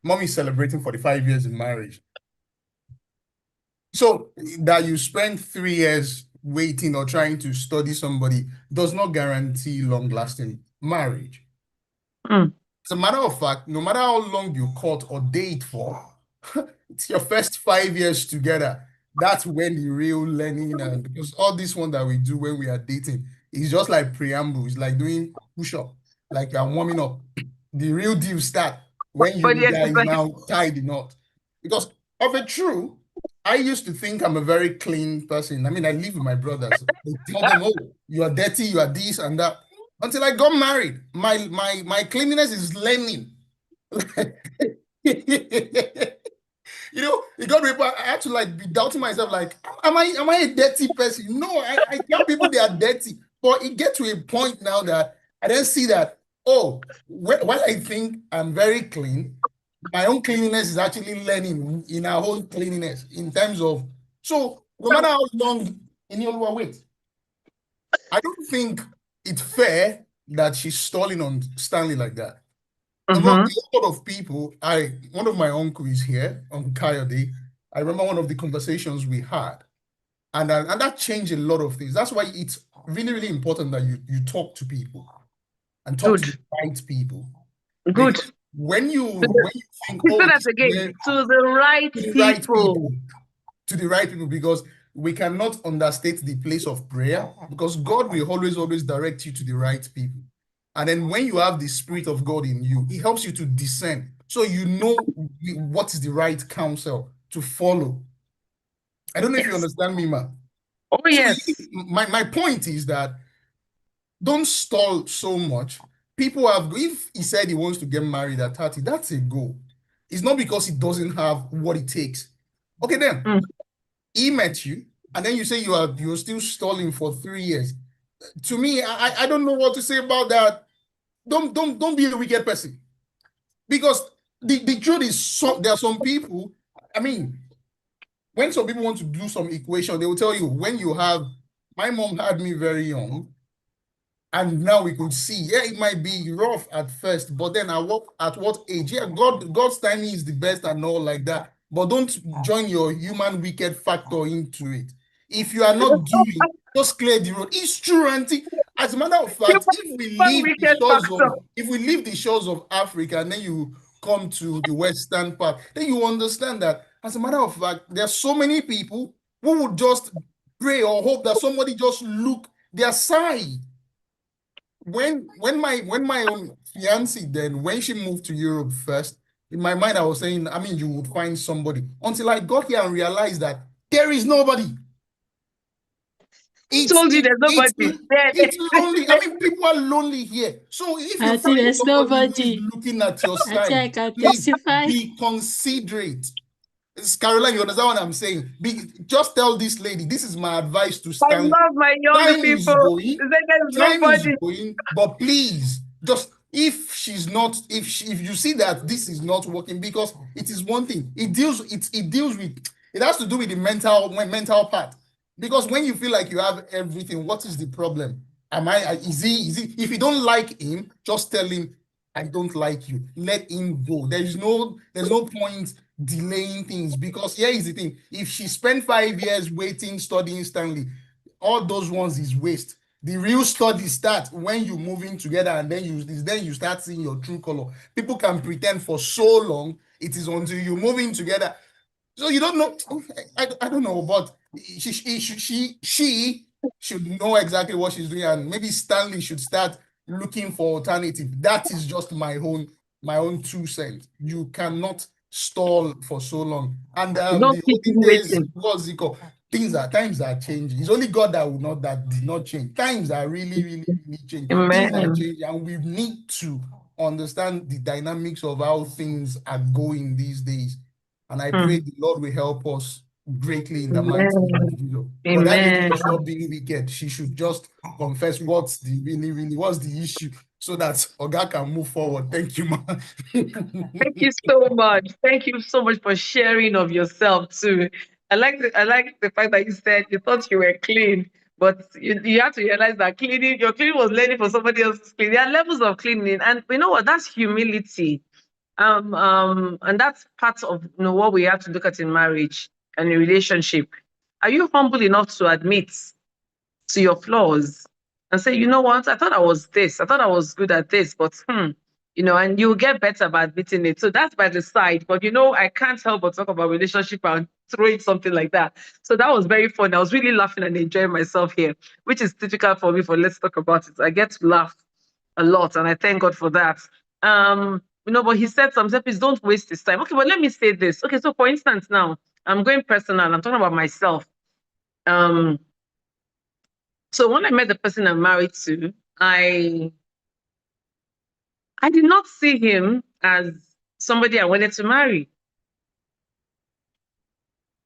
Mommy's celebrating 45 years in marriage. So that you spend 3 years waiting or trying to study somebody does not guarantee long-lasting marriage. As a matter of fact, no matter how long you court or date for, it's your first 5 years together. That's when the real learning, and because all this one that we do when we are dating is just like preamble. It's like doing push-up, like you're warming up. The real deal start when you guys now tie the knot. Because of a true, I used to think I'm a very clean person. I mean, I live with my brothers. They tell them, oh, you are dirty, you are this and that. Until I got married, my cleanliness is learning. You know, it got me. I had to like be doubting myself, like, am I a dirty person? No, I tell people they are dirty, but it gets to a point now that I then see that, oh, while I think I'm very clean, my own cleanliness is actually learning in our own cleanliness in terms of, so no matter how long in your wait, I don't think it's fair that she's stalling on Stanley like that. Among a lot of people, one of my uncles is here, Uncle Coyote. I remember one of the conversations we had, and that changed a lot of things. That's why it's really, really important that you talk to people and talk to the right people. Good. Because when you think, to the right people. To the right people, because we cannot understate the place of prayer, because God will always direct you to the right people. And then when you have the Spirit of God in you, it helps you to discern. So you know what is the right counsel to follow. I don't know if you understand me, ma. Oh, yes. So my point is that don't stall so much. People have, if he said he wants to get married at 30, that's a goal. It's not because he doesn't have what it takes. Okay, then he met you, and then you say you're still stalling for 3 years. To me, I don't know what to say about that. Don't be a wicked person, because the truth is, there are some people. I mean, when some people want to do some equation, they will tell you, when you have, my mom had me very young, and now we could see, yeah, it might be rough at first, but then at what age? Yeah, God's timing is the best and all like that. But don't join your human wicked factor into it. If you are not doing, just clear the road. It's true, auntie. As a matter of fact, if we leave the shores of Africa and then you come to the western part, then you understand that, as a matter of fact, there are so many people who would just pray or hope that somebody just look their side. When my own fiancée, then when she moved to Europe first, in my mind I was saying, I mean, you would find somebody, until I got here and realized that there is nobody. I told you there's nobody. It's lonely. I mean, people are lonely here. So if you find there's nobody looking at your side, I can please testify. be considerate. Caroline, you understand what I'm saying? Just tell this lady, this is my advice to Stanley. I love my young people. Time is going, but please, just if you see that this is not working, because it is one thing, it has to do with the mental part. Because when you feel like you have everything, what is the problem? Is he, if you don't like him, just tell him, I don't like you. Let him go. There's no point delaying things, because here is the thing. If she spent 5 years waiting, studying Stanley, all those ones is waste. The real study starts when you move in together, and then you start seeing your true color. People can pretend for so long. It is until you move in together. So you don't know. I don't know, but she should know exactly what she's doing, and maybe Stanley should start looking for alternative. That is just my own 2 cents. You cannot stall for so long. And the olden days, what's it called? Times are changing. It's only God that did not change. Times are really, really, really changing. Things are changing, and we need to understand the dynamics of how things are going these days. And I pray the Lord will help us greatly in the mighty Amen. name of Jesus. But that lady Amen. should not be wicked. She should just confess what's the issue so that Oga can move forward. Thank you, ma. Thank you so much. Thank you so much for sharing of yourself too. I like the fact that you said you thought you were clean, but you have to realize that your cleaning was learning for somebody else's cleaning. There are levels of cleaning, and you know what? That's humility. And that's part of what we have to look at in marriage and in relationship. Are you humble enough to admit to your flaws and say, you know what, I thought I was this, I thought I was good at this, but and you'll get better by admitting it. So that's by the side. But I can't help but talk about relationship and throwing something like that. So that was very fun. I was really laughing and enjoying myself here, which is typical for me for Let's Talk About It. I get to laugh a lot, and I thank God for that. But he said something, please don't waste his time. Okay, but let me say this. Okay, so for instance, now I'm going personal, I'm talking about myself. So when I met the person I'm married to, I did not see him as somebody I wanted to marry.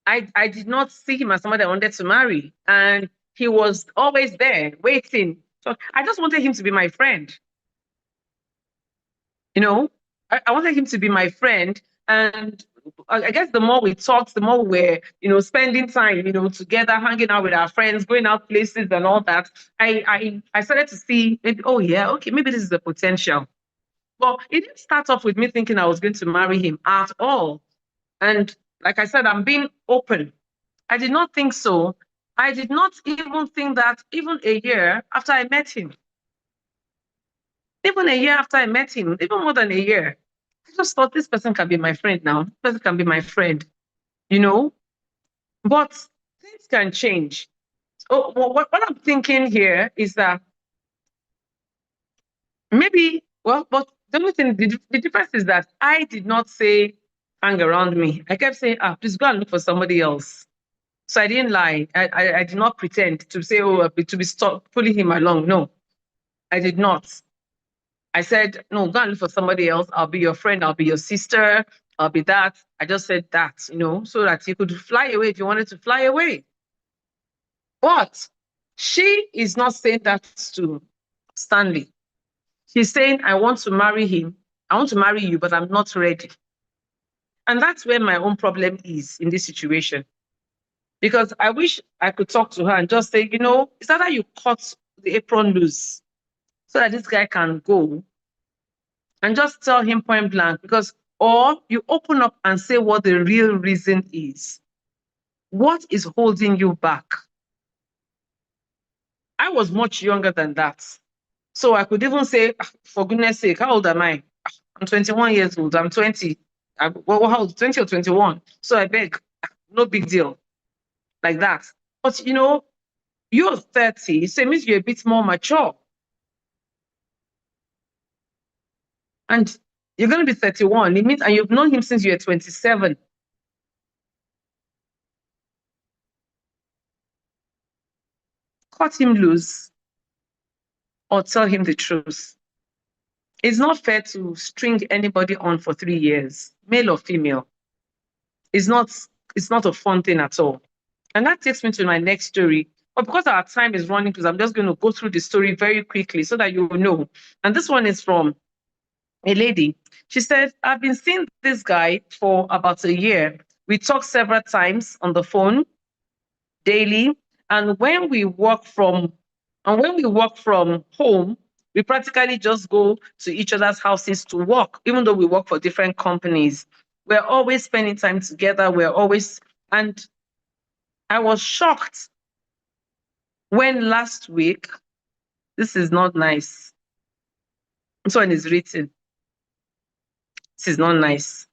I did not see him as somebody I wanted to marry. And he was always there waiting. So I just wanted him to be my friend. I wanted him to be my friend. And I guess the more we talked, the more we were, spending time, together, hanging out with our friends, going out places and all that. I started to see, maybe, oh yeah, okay, maybe this is the potential. But it didn't start off with me thinking I was going to marry him at all. And like I said, I'm being open. I did not think so. I did not even think that even a year after I met him. Even a year after I met him, even more than a year, I just thought this person can be my friend now. This person can be my friend, But things can change. So what I'm thinking here is that maybe, but the only thing, the difference is that I did not say, hang around me. I kept saying, please go and look for somebody else. So I didn't lie. I did not pretend to say, to be stop pulling him along. No, I did not. I said, no, go and look for somebody else. I'll be your friend. I'll be your sister. I'll be that. I just said that, so that you could fly away if you wanted to fly away. But she is not saying that to Stanley. She's saying, I want to marry him. I want to marry you, but I'm not ready. And that's where my own problem is in this situation. Because I wish I could talk to her and just say, it's either you cut the apron loose so that this guy can go, and just tell him point blank, or you open up and say what the real reason is. What is holding you back? I was much younger than that. So I could even say, for goodness sake, how old am I? I'm 21 years old. I'm 20. How old? 20 or 21? So I beg, no big deal. Like that. But you're 30, so it means you're a bit more mature. And you're going to be 31. It means, and you've known him since you were 27. Cut him loose or tell him the truth. It's not fair to string anybody on for 3 years, male or female. It's not a fun thing at all. And that takes me to my next story. But because our time is running, because I'm just going to go through the story very quickly so that you will know. And this one is from a lady. She said, I've been seeing this guy for about a year. We talk several times on the phone daily. And when we work from home, we practically just go to each other's houses to work, even though we work for different companies. We're always spending time together. And I was shocked when last week, this is not nice. This one is written. This is not nice.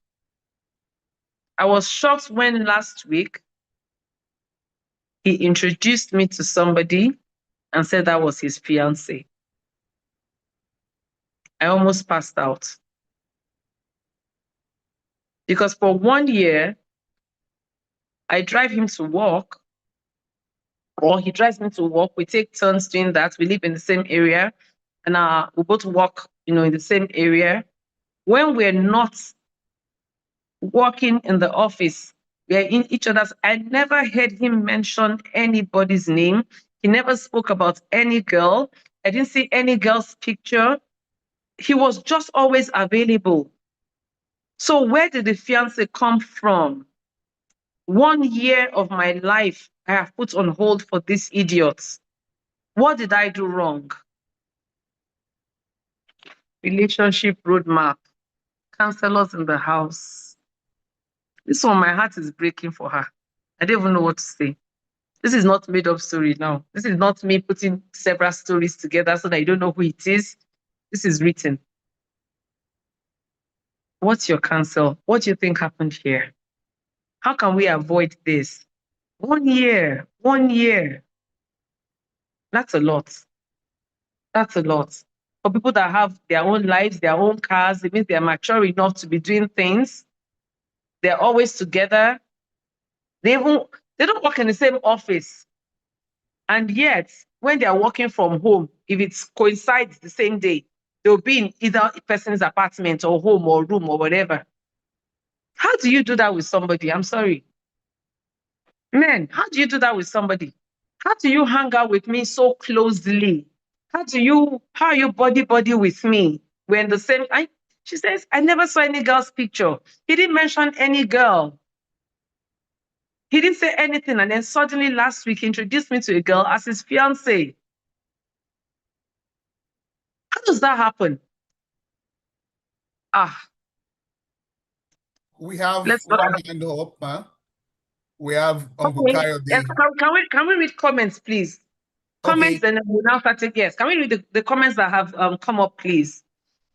I was shocked when last week he introduced me to somebody and said that was his fiancée. I almost passed out. Because for 1 year, I drive him to work, or he drives me to work. We take turns doing that. We live in the same area, and we both work, in the same area. When we're not working in the office. We are in each other's. I never heard him mention anybody's name. He never spoke about any girl. I didn't see any girl's picture. He was just always available. So where did the fiance come from? 1 year of my life I have put on hold for these idiots. What did I do wrong? Relationship roadmap. Counselors in the house. This one, my heart is breaking for her. I don't even know what to say. This is not made up story now. This is not me putting several stories together so that you don't know who it is. This is written. What's your counsel? What do you think happened here? How can we avoid this? 1 year, 1 year. That's a lot. That's a lot. For people that have their own lives, their own cars, it means they're mature enough to be doing things. They're always together. They don't work in the same office. And yet, when they're working from home, if it coincides the same day, they'll be in either person's apartment or home or room or whatever. How do you do that with somebody? I'm sorry. Men, how do you do that with somebody? How do you hang out with me so closely? How are you body with me? We're in the same. She says, I never saw any girl's picture. He didn't mention any girl. He didn't say anything. And then suddenly last week, he introduced me to a girl as his fiance. How does that happen? We have Let's one hand up, man. We have Uncle okay. Kayode. Yes, can we read comments, please? Comments, and then we'll now start it. Yes, can we read the comments that have come up, please?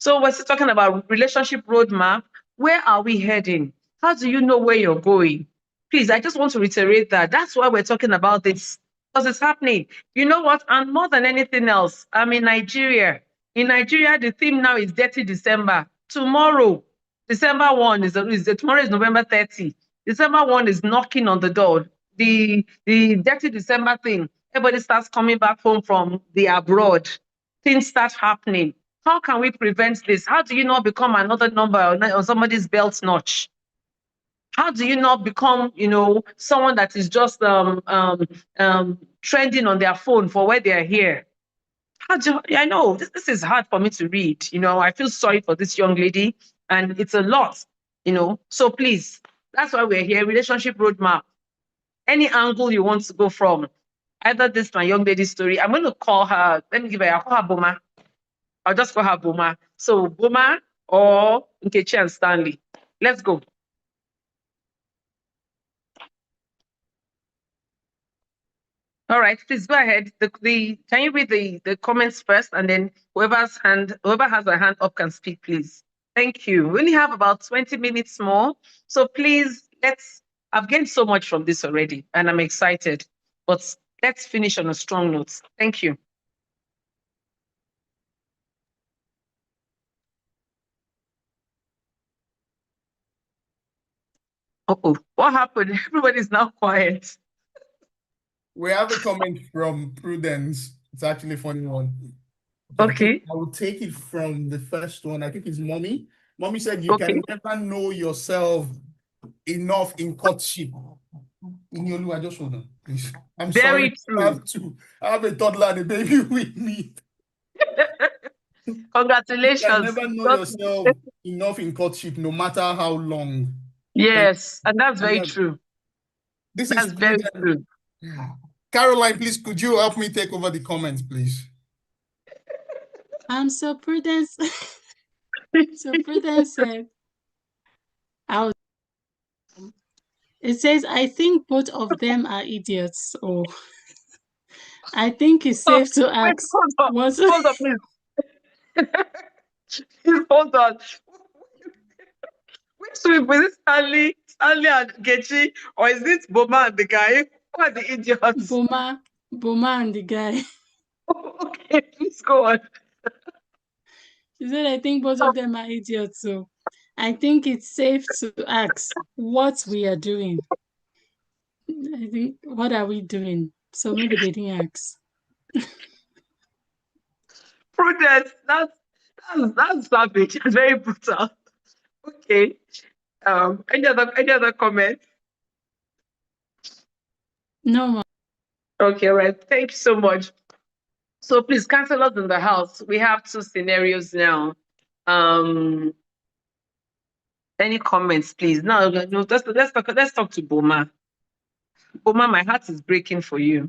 So we're still talking about relationship roadmap. Where are we heading? How do you know where you're going? Please, I just want to reiterate that. That's why we're talking about this, because it's happening. You know what? And more than anything else, I'm in Nigeria. In Nigeria, the theme now is Dirty December. Tomorrow, December 1 tomorrow is November 30. December 1 is knocking on the door. The Dirty December thing. Everybody starts coming back home from the abroad. Things start happening. How can we prevent this? How do you not become another number on somebody's belt notch? How do you not become, someone that is just trending on their phone for where they're here? I know this is hard for me to read. I feel sorry for this young lady, and it's a lot. So please, that's why we're here. Relationship roadmap. Any angle you want to go from, either this my young lady's story. I'm going to call her. I'll call her Boma. I'll just call her Boma. So Boma or Nkechi and Stanley. Let's go. All right, please go ahead. Can you read the comments first, and then whoever has a hand up can speak, please. Thank you. We only have about 20 minutes more, so please I've gained so much from this already, and I'm excited. But let's finish on a strong note. Thank you. Uh-oh, what happened? Everybody's now quiet. We have a comment from Prudence. It's actually a funny one. Okay. I will take it from the first one. I think it's Mommy. Mommy said you can never know yourself enough in courtship. I just hold on, please. I'm Very sorry. true. I have a toddler and a baby with me. Congratulations. You can never know yourself enough in courtship, no matter how long. Yes, and that's very true. That's very true. Caroline, please, could you help me take over the comments, please? So Prudence, said, it says, I think both of them are idiots. Oh, I think it's safe to ask. Hold on, please. Hold on. Which is it Stanley and Nkechi, or is it Boma and the guy? Who are the idiots? Boma and the guy. Okay, please go on. She said, I think both of them are idiots. So I think it's safe to ask what we are doing. I think, what are we doing? So maybe they didn't ask. Prudence, that's savage. That's very brutal. Okay. Any other comment? No, ma. Okay, all right. Thank you so much. So please, counselors in the house, we have two scenarios now. Any comments, please? No, let's talk to Boma. Boma, my heart is breaking for you,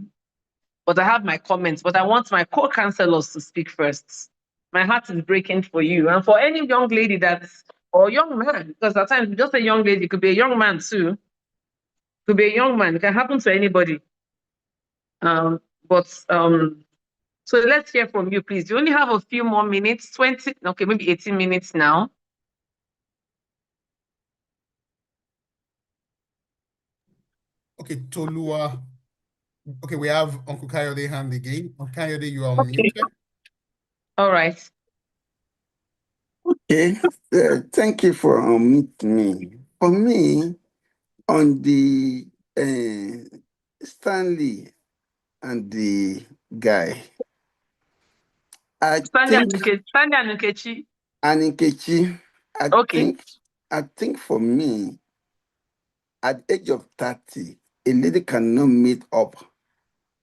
but I have my comments. But I want my co-counselors to speak first. My heart is breaking for you, and for any young lady or young man, because at times just a young lady could be a young man too. Could be a young man. It can happen to anybody. But so let's hear from you, please. You only have a few more minutes, 20, okay, maybe 18 minutes now. Okay, Tolua. Okay, we have Uncle Kayode hand again. Uncle Kayode, you are muted. All right. Okay, thank you for meeting me. For me, on the Stanley and the guy, I Stanley think, and Nkechi. and Nkechi, Okay. I think for me, at the age of 30, a lady cannot make up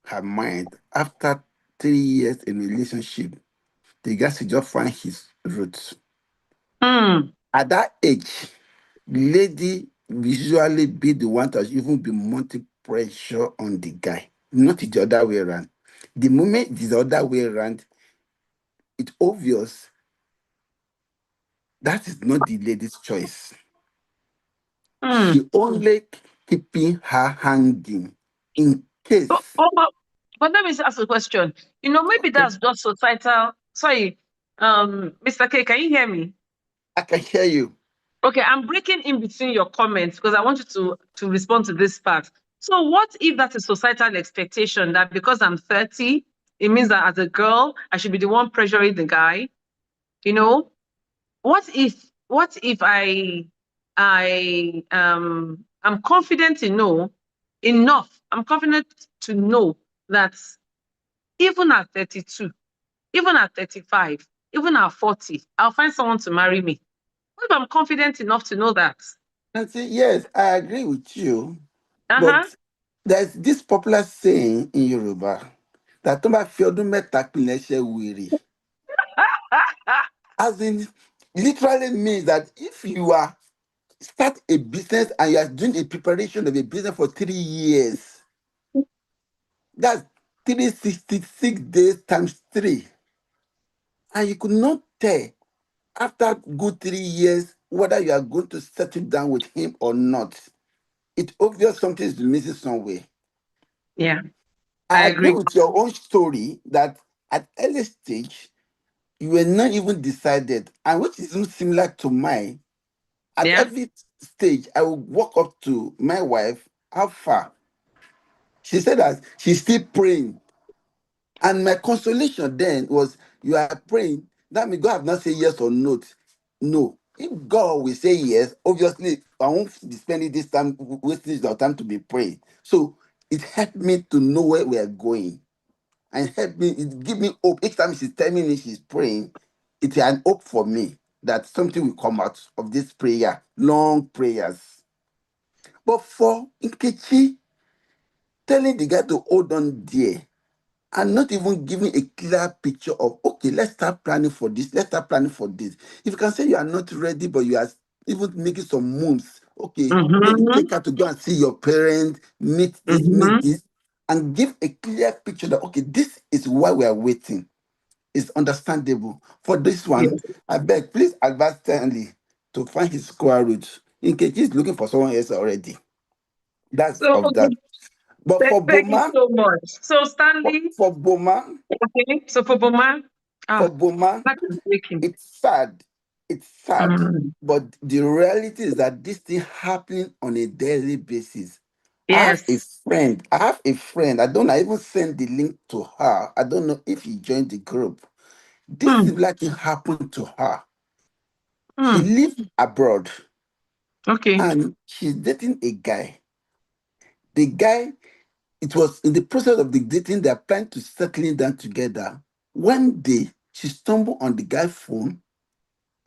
her mind after 3 years in relationship. The guy should just find his roots. At that age, lady usually be the one to even be mounting pressure on the guy, not the other way around. The moment it's the other way around, it's obvious that is not the lady's choice. She only keeping her hanging in case. But let me ask a question. Maybe that's just societal. Sorry, Mr. K, can you hear me? I can hear you. Okay, I'm breaking in between your comments because I want you to respond to this part. So what if that's a societal expectation that because I'm 30, it means that as a girl, I should be the one pressuring the guy? What if I'm confident I'm confident to know that even at 32, even at 35, even at 40, I'll find someone to marry me. What if I'm confident enough to know that? And say, yes, I agree with you. But there's this popular saying in Yoruba that as in literally means that if you are start a business and you are doing a preparation of a business for 3 years, that's 366 days times 3. And you could not tell after good 3 years whether you are going to settle down with him or not. It's obvious something is missing somewhere. Yeah, I agree with your own story that at early stage, you were not even decided, and which is similar to mine. At every stage, I will walk up to my wife, how far? She said that she's still praying. And my consolation then was, you are praying, that means God have not said yes or no. No. If God will say yes, obviously, I won't be spending this time, wasting your time to be praying. So it helped me to know where we are going. And helped me, it give me hope. Each time she's telling me she's praying, it's an hope for me that something will come out of this prayer, long prayers. But for Nkechi, telling the guy to hold on there and not even giving a clear picture of, okay, let's start planning for this, let's start planning for this. If you can say you are not ready, but you are even making some moves, okay, maybe take her to go and see your parents, meet this, and give a clear picture that, okay, this is why we are waiting. It's understandable. For this one, I beg, please advise Stanley to find his square root in case he's looking for someone else already. That's of that. But for thank you Boma, so much. So Stanley, for Boma, okay. So for Boma, it's sad. It's sad. But the reality is that this thing happening on a daily basis. Yes. I have a friend. I even send the link to her. I don't know if he joined the group. This similar thing happened to her. She lived abroad. Okay. And she's dating a guy. The guy, it was in the process of the dating, they're planning to settling down together. One day, she stumbled on the guy's phone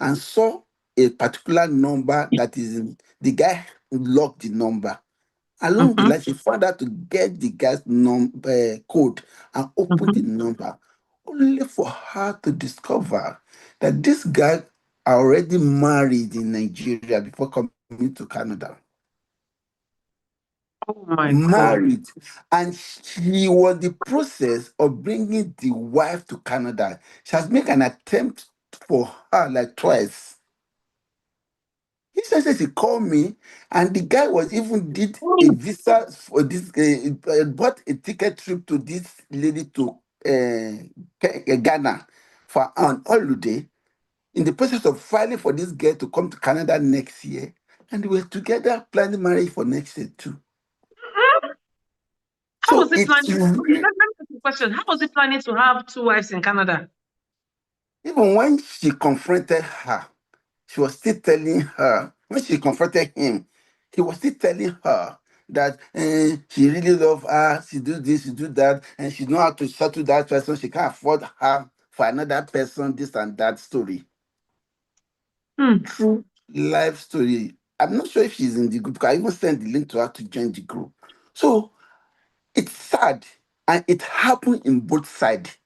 and saw a particular number that is in, the guy locked the number. Along the line, she found out to get the guy's code and open the number, only for her to discover that this guy already married in Nigeria before coming to Canada. Oh my Married, and she was the process of bringing the wife to Canada. She has made an attempt for her like twice. He says he called me, and the guy was even did a visa for this, bought a ticket trip to this lady to Ghana for an holiday. In the process of filing for this girl to come to Canada next year, and they were together planning marriage for next year too. How was he planning? Let me ask you a question. How was he planning to have 2 wives in Canada? Even when she confronted her, she was still telling her, when she confronted him, he was still telling her that she really loves her, she do this, she do that, and she know how to settle that person. She can't afford her for another person, this and that story. True life story. I'm not sure if she's in the group, because I even sent the link to her to join the group. So it's sad, and it happened in both sides.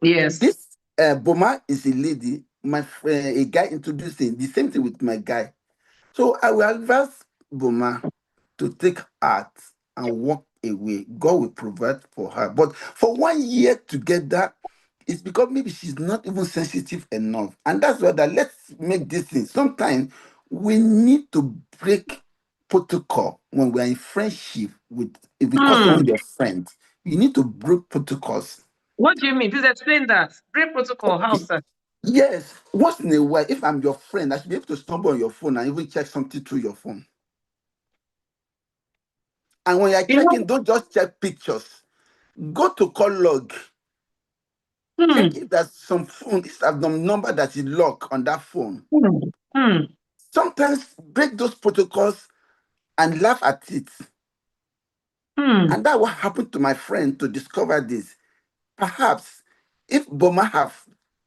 Yes. This Boma is a lady, my friend, a guy introducing the same thing with my guy. So I will advise Boma to take heart and walk away. God will provide for her. But for 1 year together, it's because maybe she's not even sensitive enough. And that's why that let's make this thing. Sometimes we need to break protocol when we're in friendship with, if we call someone your friend, you need to break protocols. What do you mean? Please explain that. Break protocol, how, sir? Yes. Once in a while, if I'm your friend, I should be able to stumble on your phone and even check something through your phone. And when you're checking, don't just check pictures. Go to call log. Check if there's some phone, if there's some number that is locked on that phone. Sometimes break those protocols and laugh at it. And that's what happened to my friend to discover this. Perhaps if Boma have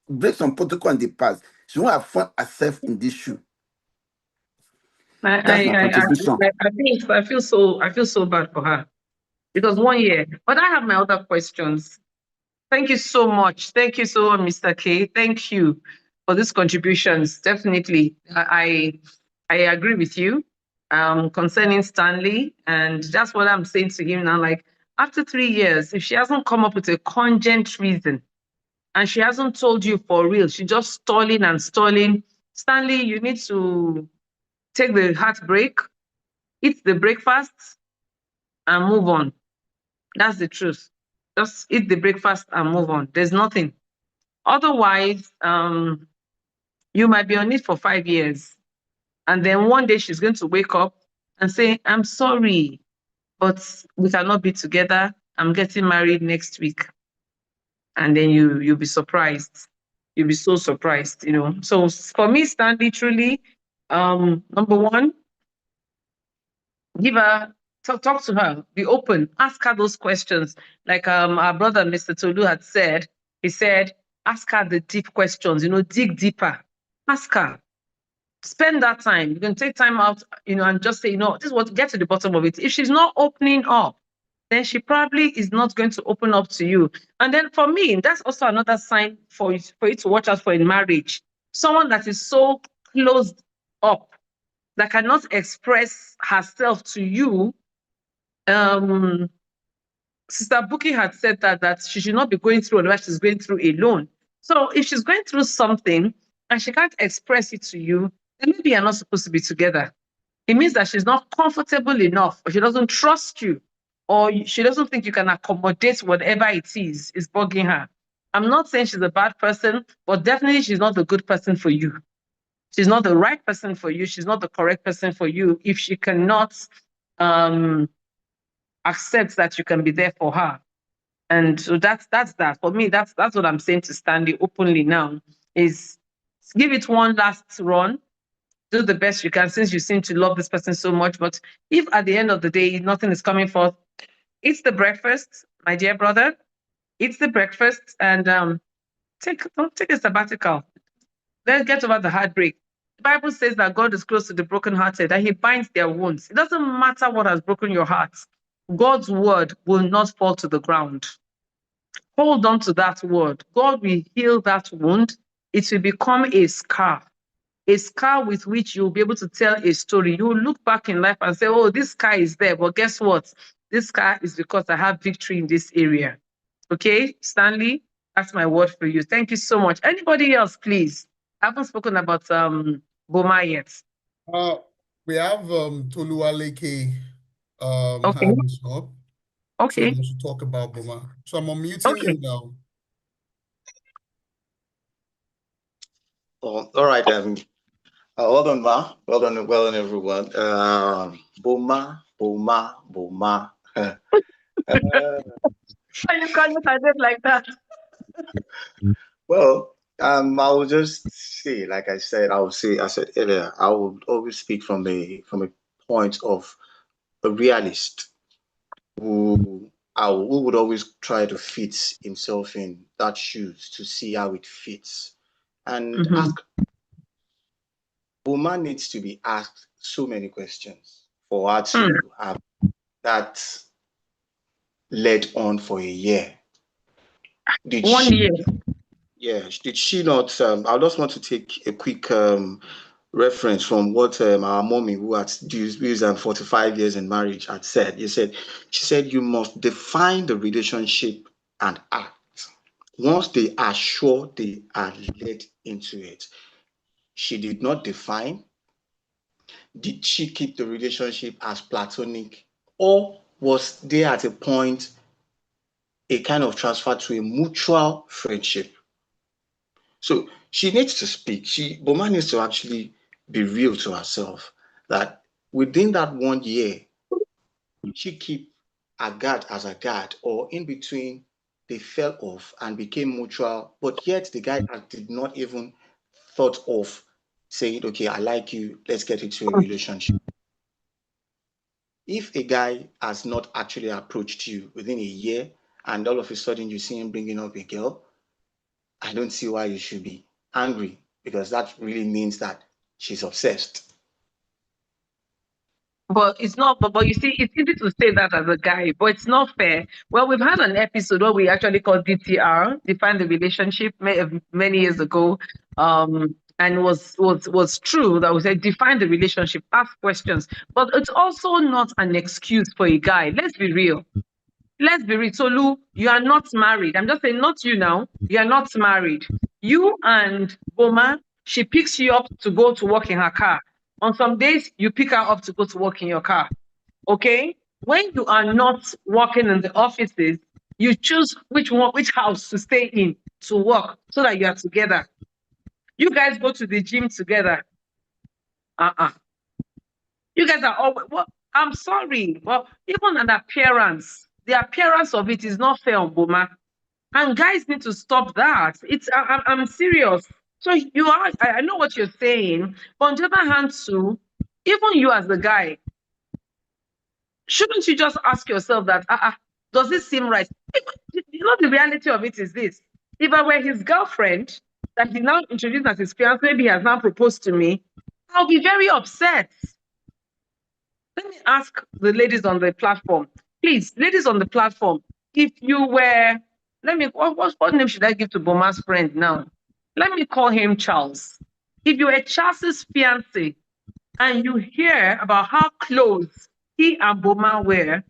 break some protocol in the past, she won't have found herself in this shoe. That's my contribution. I feel so bad for her. Because 1 year. But I have my other questions. Thank you so much. Thank you so much, Mr. K. Thank you for these contributions. Definitely. I agree with you concerning Stanley. And that's what I'm saying to him now. Like, after 3 years, if she hasn't come up with a cogent reason and she hasn't told you for real, she's just stalling and stalling, Stanley, you need to take the heartbreak, eat the breakfast, and move on. That's the truth. Just eat the breakfast and move on. There's nothing. Otherwise, you might be on it for 5 years. And then one day she's going to wake up and say, I'm sorry, but we cannot be together. I'm getting married next week. And then you'll be surprised. You'll be so surprised, you know. So for me, Stanley, truly, number one, give her, talk to her, be open, ask her those questions. Like our brother, Mr. Tolu, had said, he said, ask her the deep questions, you know, dig deeper. Ask her. Spend that time. You can take time out, you know, and just say, you know, this is what, get to the bottom of it. If she's not opening up, then she probably is not going to open up to you. And then for me, that's also another sign for you to watch out for in marriage. Someone that is so closed up, that cannot express herself to you. Sister Buki had said that she should not be going through whatever she's going through alone. So if she's going through something and she can't express it to you, then maybe you're not supposed to be together. It means that she's not comfortable enough, or she doesn't trust you, or she doesn't think you can accommodate whatever it is bugging her. I'm not saying she's a bad person, but definitely she's not the good person for you. She's not the right person for you. She's not the correct person for you if she cannot accept that you can be there for her. And so that's that. For me, that's what I'm saying to Stanley openly now, is give it one last run. Do the best you can, since you seem to love this person so much. But if at the end of the day, nothing is coming forth, eat the breakfast, my dear brother. Eat the breakfast and take a sabbatical. Let's get over the heartbreak. The Bible says that God is close to the brokenhearted, and he binds their wounds. It doesn't matter what has broken your heart. God's word will not fall to the ground. Hold on to that word. God will heal that wound. It will become a scar with which you'll be able to tell a story. You will look back in life and say, oh, this scar is there, but guess what? This scar is because I have victory in this area. Okay, Stanley, that's my word for you. Thank you so much. Anybody else, please? I haven't spoken about Boma yet. We have Toluwaleke Okay. hands up. Okay. So to talk about Boma. So I'm unmuting you now. Oh, all right. Well done, Ma. Well done, everyone. Boma. Why you call it like that? Well, I will just say, like I said earlier, I will always speak from a point of a realist who would always try to fit himself in that shoes to see how it fits. And Boma needs to be asked so many questions for her to have that led on for a year. One year. Yeah, did she not? I just want to take a quick reference from what our mommy, who has 45 years in marriage, had said. She said, you must define the relationship and act. Once they are sure they are led into it. She did not define. Did she keep the relationship as platonic, or was there at a point a kind of transfer to a mutual friendship? So she needs to speak. Boma needs to actually be real to herself that within that 1 year, she keep a guard as a guard, or in between they fell off and became mutual, but yet the guy did not even thought of saying, okay, I like you, let's get into a relationship. If a guy has not actually approached you within a year and all of a sudden you see him bringing up a girl, I don't see why you should be angry, because that really means that she's obsessed. But it's not, but you see, it's easy to say that as a guy, but it's not fair. Well, we've had an episode where we actually called DTR, Define the Relationship, many years ago. And it was true that we said define the relationship, ask questions. But it's also not an excuse for a guy. Let's be real. Tolu, you are not married. I'm just saying, not you now. You are not married. You and Boma, she picks you up to go to work in her car. On some days, you pick her up to go to work in your car. Okay? When you are not working in the offices, you choose which house to stay in to work so that you are together. You guys go to the gym together. You guys are always, well, I'm sorry. Well, even an appearance, the appearance of it is not fair on Boma. And guys need to stop that. I'm serious. So I know what you're saying, but on the other hand too, even you as the guy, shouldn't you just ask yourself that, does this seem right? You know, the reality of it is this. If I were his girlfriend, that he now introduced as his fiancé, maybe he has now proposed to me, I'll be very upset. Let me ask the ladies on the platform. Please, ladies on the platform, if you were, what name should I give to Boma's friend now? Let me call him Charles. If you were Charles's fiancé and you hear about how close he and Boma were,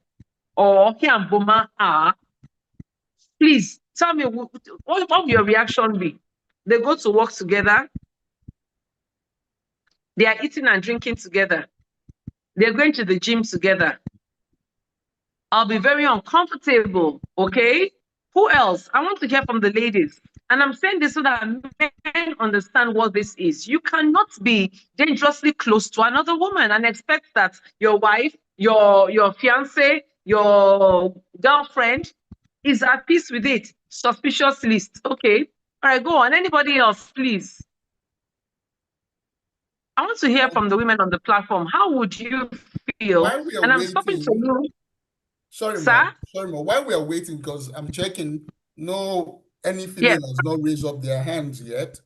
or he and Boma are, please tell me, what will your reaction be? They go to work together. They are eating and drinking together. They're going to the gym together. I'll be very uncomfortable, okay? Who else? I want to hear from the ladies. And I'm saying this so that men understand what this is. You cannot be dangerously close to another woman and expect that your wife, your fiancé, your girlfriend is at peace with it. Suspicious list. Okay. All right, go on. Anybody else, please? I want to hear from the women on the platform. How would you feel? And I'm stopping to you. Sorry, Ma. While we are waiting, because I'm checking, any female has not raised up their hands yet.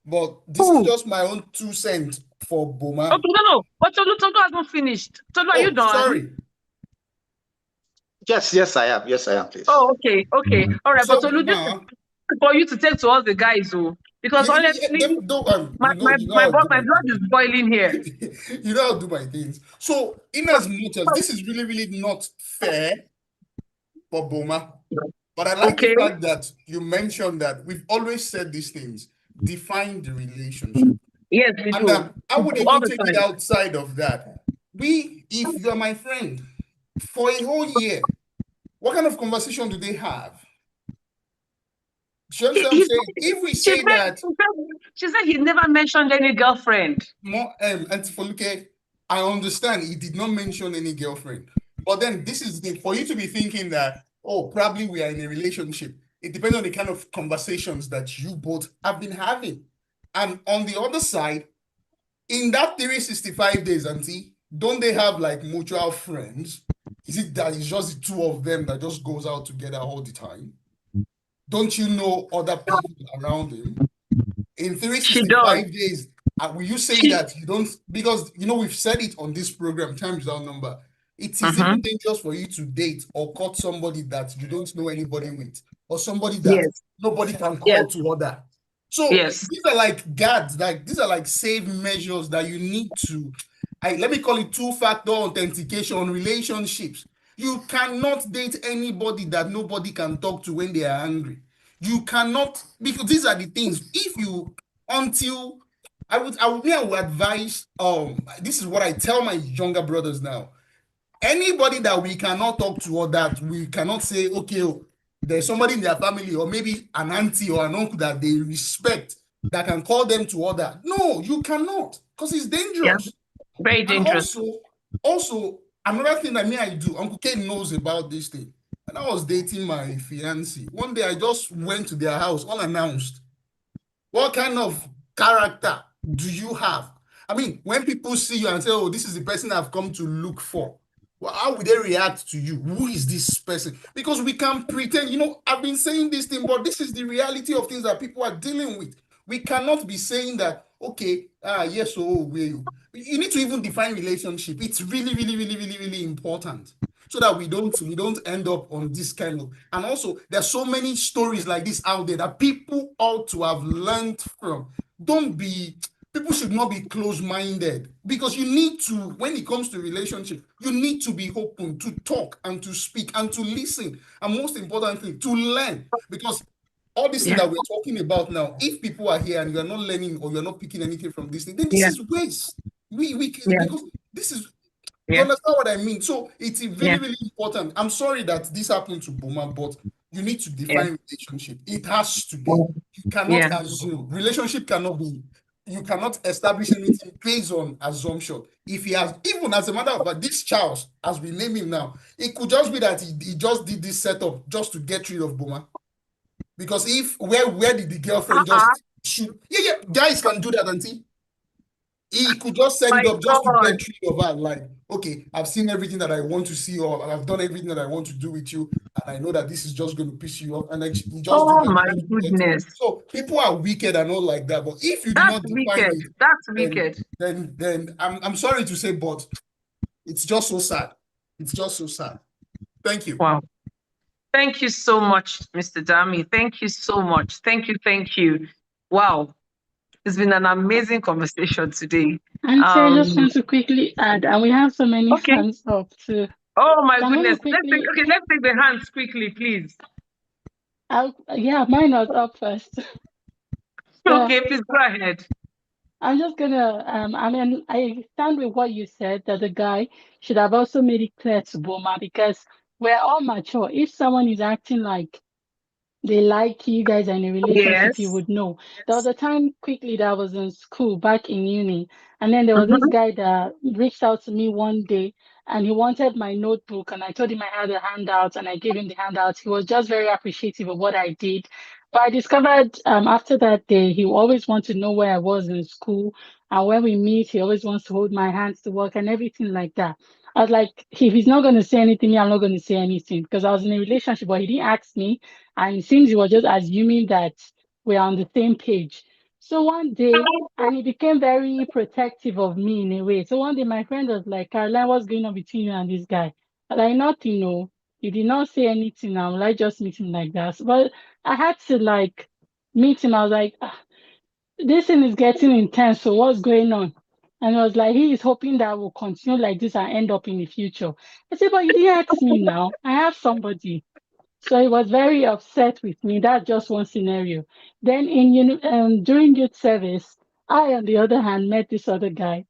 but this is just my own 2 cents for Boma. Okay, no. But Tolu hasn't finished. Tolu, are you done? Sorry. Yes, I am. Yes, I am, please. Oh, okay. All right, So, but Tolu, this is for you to take to all the guys, because honestly, my blood is boiling here. You know, I'll do my things. So, in as much as this is really, really not fair for Boma, but I like the fact that you mentioned that we've always said these things. Define the relationship. Yes, we do. I would even take it outside of that. If you're my friend for a whole year, what kind of conversation do they have? Do you understand what I'm saying? If we say that... She said he never mentioned any girlfriend. And for Luke, I understand he did not mention any girlfriend. But then this is the thing, for you to be thinking that, oh, probably we are in a relationship. It depends on the kind of conversations that you both have been having. And on the other side, in that 365 days, Auntie, don't they have like mutual friends? Is it that it's just the two of them that just goes out together all the time? Don't you know other people around him? In 365 days, will you say that you don't? Because, we've said it on this program, times without number. It is even dangerous for you to date or cut somebody that you don't know anybody with, or somebody that nobody can call to order. So these are like guards, these are like safe measures that you need to, let me call it 2-factor authentication on relationships. You cannot date anybody that nobody can talk to when they are angry. You cannot, because these are the things. I would advise, this is what I tell my younger brothers now. Anybody that we cannot talk to or that we cannot say, okay, there's somebody in their family or maybe an auntie or an uncle that they respect that can call them to order. No, you cannot, because it's dangerous. Yeah, very dangerous. And also, another thing that I do, Uncle Ken knows about this thing. When I was dating my fiancée, one day I just went to their house unannounced. What kind of character do you have? I mean, when people see you and say, oh, this is the person I've come to look for, well, how would they react to you? Who is this person? Because we can pretend, I've been saying this thing, but this is the reality of things that people are dealing with. We cannot be saying that, okay, yes, you need to even define relationship. It's really, really, really, really, really important, so that we don't end up on this kind of. And also, there's so many stories like this out there that people ought to have learned from. People should not be close-minded, because you need to, when it comes to relationship, you need to be open to talk and to speak and to listen. And most importantly, to learn, because all this thing that we're talking about now, if people are here and you're not learning or you're not picking anything from this thing, then this is waste. Because this is, you understand what I mean? So it's really, really important. I'm sorry that this happened to Boma, but you need to define relationship. It has to be. You cannot assume. Relationship cannot be. You cannot establish anything based on assumption. If he has, even as a matter of fact, this Charles, as we name him now, it could just be that he just did this setup just to get rid of Boma. Because where did the girlfriend just shoot? Yeah, guys can do that, auntie. He could just set it up just to get rid of her. Like, okay, I've seen everything that I want to see, or I've done everything that I want to do with you, and I know that this is just going to piss you off. And he just my goodness! So people are wicked and all like that. But if you do not define it, that's wicked. Then I'm sorry to say, but it's just so sad. It's just so sad. Thank you. Wow. Thank you so much, Mr. Dami. Thank you so much. Thank you. Wow. It's been an amazing conversation today. And I just want to quickly add, and we have so many hands up too. Oh my goodness. Let's take the hands quickly, please. Mine was up first. Okay, please go ahead. I'm just gonna, I stand with what you said, that the guy should have also made it clear to Boma, because we're all mature. If someone is acting like they like you guys are in a relationship, you would know. There was a time quickly that I was in school back in uni, and then there was this guy that reached out to me one day, and he wanted my notebook, and I told him I had a handout, and I gave him the handout. He was just very appreciative of what I did. But I discovered after that day, he always wanted to know where I was in school, and when we meet, he always wants to hold my hands to work and everything like that. I was like, if he's not going to say anything, I'm not going to say anything, because I was in a relationship, but he didn't ask me. And it seems he was just assuming that we're on the same page. So one day, and he became very protective of me in a way. So one day my friend was like, Caroline, what's going on between you and this guy? I'm like, nothing, no. He did not say anything. I'm like, just meet him like that. But I had to like meet him. I was like, this thing is getting intense. So what's going on? And I was like, he is hoping that we'll continue like this and end up in the future. I said, but you didn't ask me now. I have somebody. So he was very upset with me. That's just one scenario. Then during youth service, I, on the other hand, met this other guy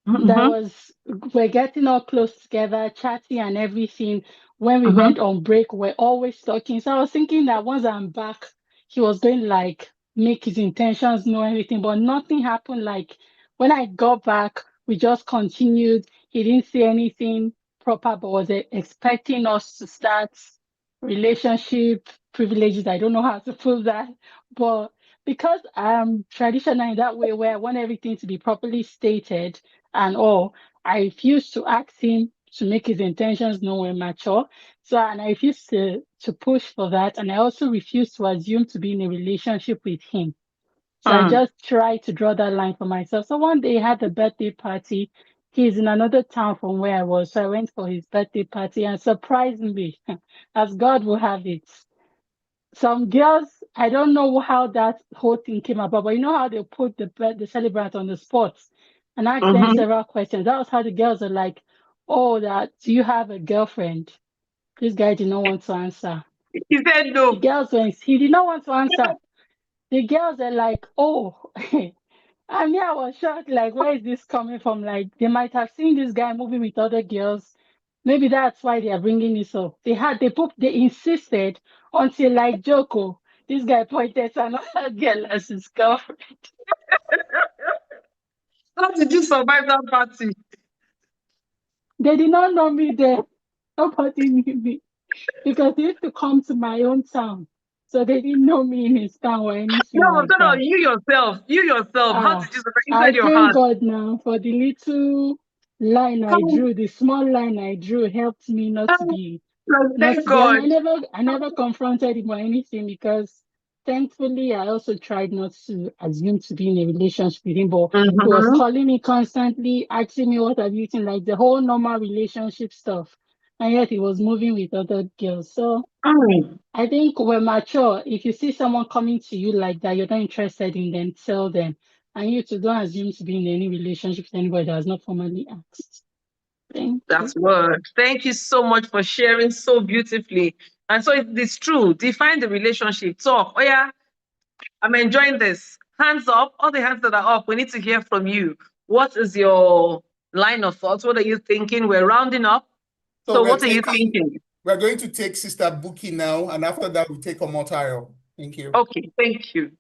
we're getting all close together, chatting and everything. When we went on break, we're always talking. So I was thinking that once I'm back, he was going to like make his intentions know everything, but nothing happened. Like when I got back, we just continued. He didn't say anything proper, but was expecting us to start relationship privileges. I don't know how to put that, but because I'm traditional in that way where I want everything to be properly stated and all, I refused to ask him to make his intentions known when mature. So, and I refused to push for that. And I also refused to assume to be in a relationship with him. So I just tried to draw that line for myself. So one day I had a birthday party. He's in another town from where I was. So I went for his birthday party and surprisingly, as God will have it, some girls, I don't know how that whole thing came about, but you know how they put the celebrant on the spot and ask them several questions. That was how the girls are like, oh, do you have a girlfriend? This guy did not want to answer. He said no. He did not want to answer. The girls are like, oh, I mean, I was shocked, like, where is this coming from? Like, they might have seen this guy moving with other girls. Maybe that's why they are bringing this up. They insisted until, like, Joko, this guy pointed to another girl as his girlfriend. How did you survive that party? They did not know me there. Nobody knew me because they used to come to my own town. So they didn't know me in his town or anything like that. You yourself. How did you survive inside your thank heart? God now for the little line I drew, the small line I drew helped me not to be. Thank God. And I never confronted him or anything because thankfully I also tried not to assume to be in a relationship with him, but he was calling me constantly, asking me what have you eaten, like the whole normal relationship stuff. And yet he was moving with other girls. So I think we're mature. If you see someone coming to you like that, you're not interested in them, tell them. And you too, don't assume to be in any relationship with anybody that has not formally asked. That's word. Thank you so much for sharing so beautifully. And so it's true. Define the relationship. Talk. Oh yeah, I'm enjoying this. Hands up. All the hands that are up. We need to hear from you. What is your line of thoughts? What are you thinking? We're rounding up. So what are you thinking? We're going to take Sister Buki now, and after that, we'll take Omotayo. Thank you. Okay, thank you.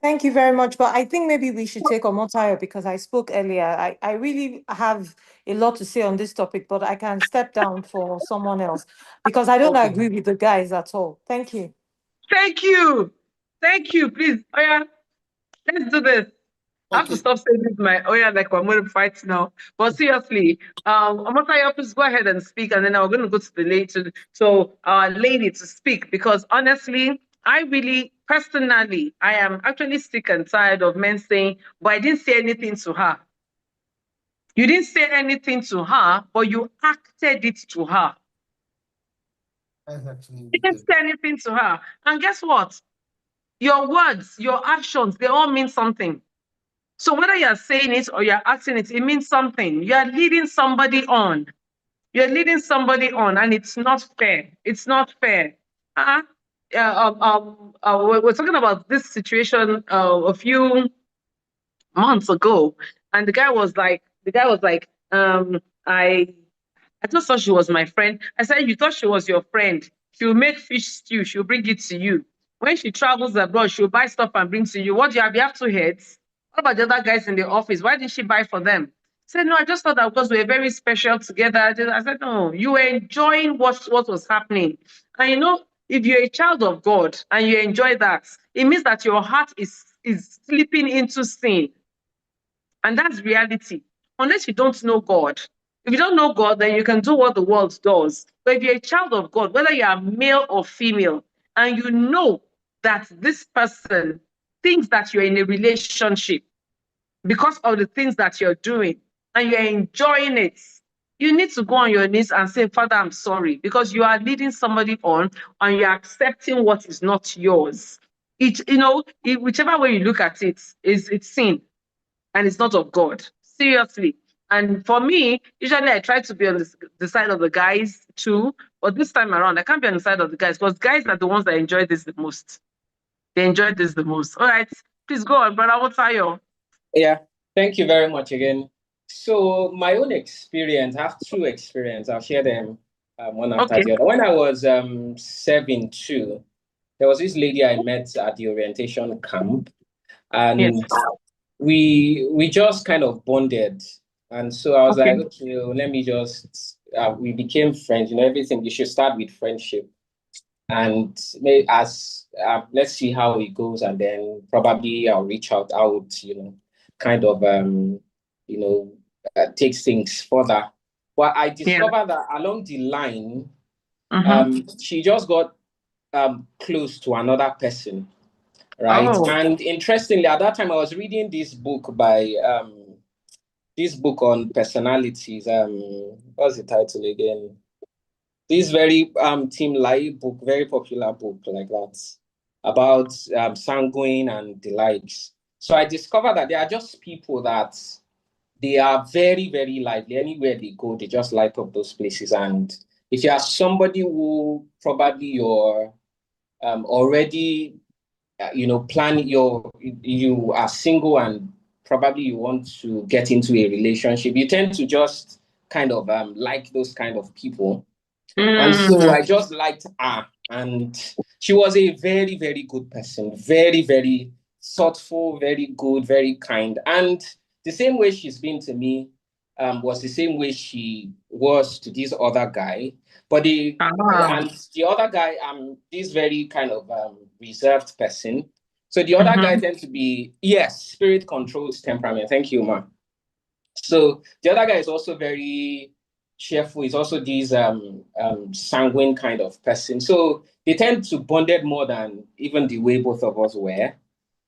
Thank you very much. But I think maybe we should take Omotayo because I spoke earlier. I really have a lot to say on this topic, but I can step down for someone else because I don't agree with the guys at all. Thank you. Thank you. Thank you. Please, oh yeah, let's do this. I have to stop saying this, like I'm going to fight now. But seriously, Omotayo, please go ahead and speak, and then I'm going to go to the lady, lady to speak, because honestly, I really, personally, I am actually sick and tired of men saying, but I didn't say anything to her. You didn't say anything to her, but you acted it to her. You didn't say anything to her. And guess what? Your words, your actions, they all mean something. So whether you're saying it or you're acting it, it means something. You're leading somebody on. You're leading somebody on, and it's not fair. It's not fair. We're talking about this situation a few months ago, and the guy was like, I just thought she was my friend. I said, you thought she was your friend. She'll make fish stew. She'll bring it to you. When she travels abroad, she'll buy stuff and bring to you. What do you have? You have two heads. What about the other guys in the office? Why didn't she buy for them? I said, no, I just thought that because we were very special together. I said, no, you were enjoying what was happening. And you know, if you're a child of God and you enjoy that, it means that your heart is slipping into sin. And that's reality. Unless you don't know God. If you don't know God, then you can do what the world does. But if you're a child of God, whether you are male or female, and you know that this person things that you're in a relationship, because of the things that you're doing, and you're enjoying it, you need to go on your knees and say, Father, I'm sorry, because you are leading somebody on and you're accepting what is not yours. Whichever way you look at it, it's sin and it's not of God. Seriously. And for me, usually I try to be on the side of the guys too, but this time around, I can't be on the side of the guys because guys are the ones that enjoy this the most. They enjoy this the most. All right, please go on, Brother Wotayo. Yeah, thank you very much again. So my own experience, I have two experiences. I'll share them one after the other. When I was 7 too, there was this lady I met at the orientation camp, and we just kind of bonded. And so I was like, okay, let me just, we became friends, everything. You should start with friendship. And let's see how it goes. And then probably I'll reach out, I would, kind of, take things further. But I discovered that along the line, she just got close to another person, right? And interestingly, at that time, I was reading this book by this book on personalities. What's the title again? This very Tim Lai book, very popular book like that, about sanguine and the likes. So I discovered that there are just people that they are very, very lively. Anywhere they go, they just light up those places. And if you are somebody who probably you're already, planning, you are single and probably you want to get into a relationship, you tend to just kind of like those kind of people. And so I just liked her. And she was a very, very good person. Very, very thoughtful, very good, very kind. And the same way she's been to me was the same way she was to this other guy. But the other guy, this very kind of reserved person. So the other guy tends to be, spirit controls temperament. Thank you, ma. So the other guy is also very cheerful. He's also this sanguine kind of person. So they tend to bonded more than even the way both of us were.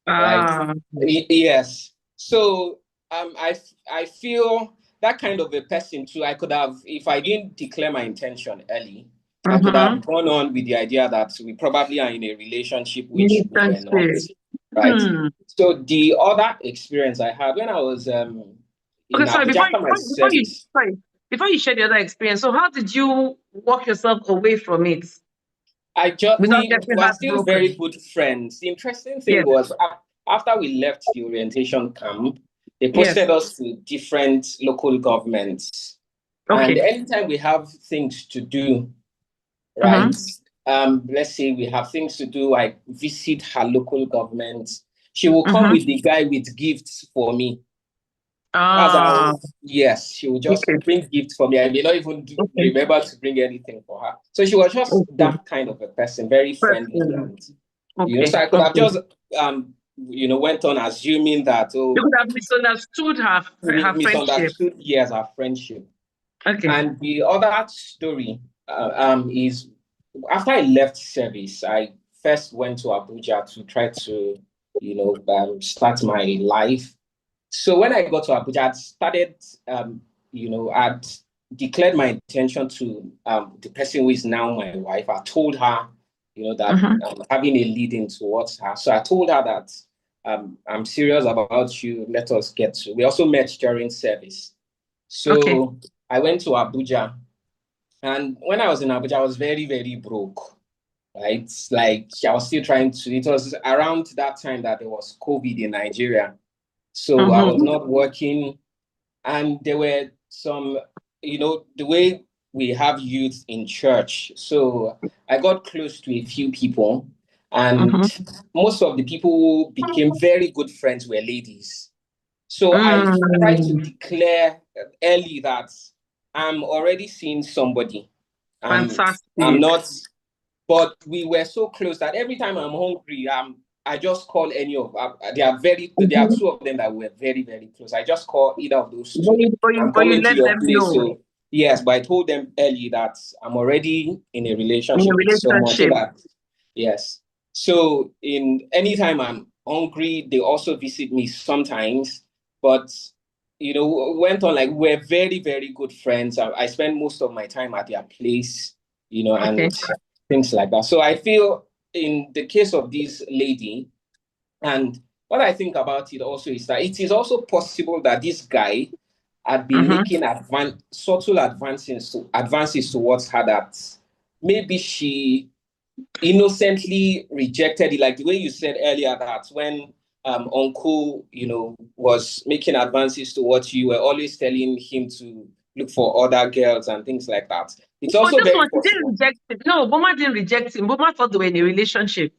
Right? Yes. So I feel that kind of a person too, I could have, if I didn't declare my intention early, I could have gone on with the idea that we probably are in a relationship, which we were not. Right. So the other experience I had when I was before you share the other experience, so how did you walk yourself away from it? We were still very good friends. The interesting thing was after we left the orientation camp, they posted us to different local governments. And anytime we have things to do, right? Let's say we have things to do, I visit her local government. She will come with the guy with gifts for me. Yes, she will just bring gifts for me. I may not even remember to bring anything for her. So she was just that kind of a person, very friendly. And, so I could have just, went on assuming that. You could have misunderstood her friendship. Yes, our friendship. And the other story is after I left service, I first went to Abuja to try to, start my life. So when I got to Abuja, I started, I'd declared my intention to the person who is now my wife. I told her, that I'm having a lead-in towards her. So I told her that I'm serious about you. Let us get to. We also met during service. So I went to Abuja. And when I was in Abuja, I was very, very broke. Right? Like I was still trying to, it was around that time that there was COVID in Nigeria. So I was not working, and there were some, the way we have youth in church. So I got close to a few people, and most of the people who became very good friends were ladies. So I tried to declare early that I'm already seeing somebody. Fantastic. I'm not, but we were so close that every time I'm hungry, I just call any of there are two of them that were very, very close. I just call either of those two. But you let them know. So, yes, but I told them early that I'm already in a relationship with someone. So that, yes. So anytime I'm hungry. They also visit me sometimes, but went on like we're very, very good friends. I spend most of my time at their place, and things like that. So I feel in the case of this lady, and what I think about it also is that it is also possible that this guy had been making subtle advances towards her that maybe she innocently rejected it, like the way you said earlier that when uncle was making advances towards you, were always telling him to look for other girls and things like that. It's also very possible. Didn't reject him. No, Boma didn't reject him. Boma thought they were in a relationship.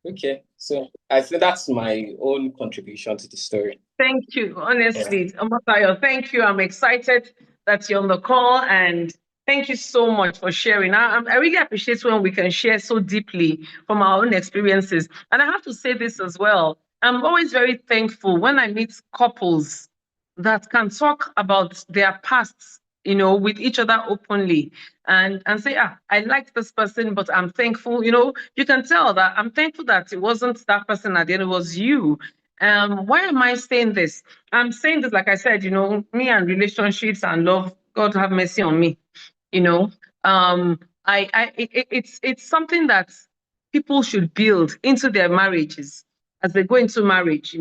Okay, so I think that's my own contribution to the story. Thank you, honestly, Omotayo. Thank you. I'm excited that you're on the call, and thank you so much for sharing. I really appreciate when we can share so deeply from our own experiences. And I have to say this as well. I'm always very thankful when I meet couples that can talk about their pasts, with each other openly and say, I like this person, but I'm thankful. You can tell that I'm thankful that it wasn't that person at the end, it was you. Why am I saying this? I'm saying this, like I said, me and relationships and love, God have mercy on me. It's something that people should build into their marriages as they go into marriage,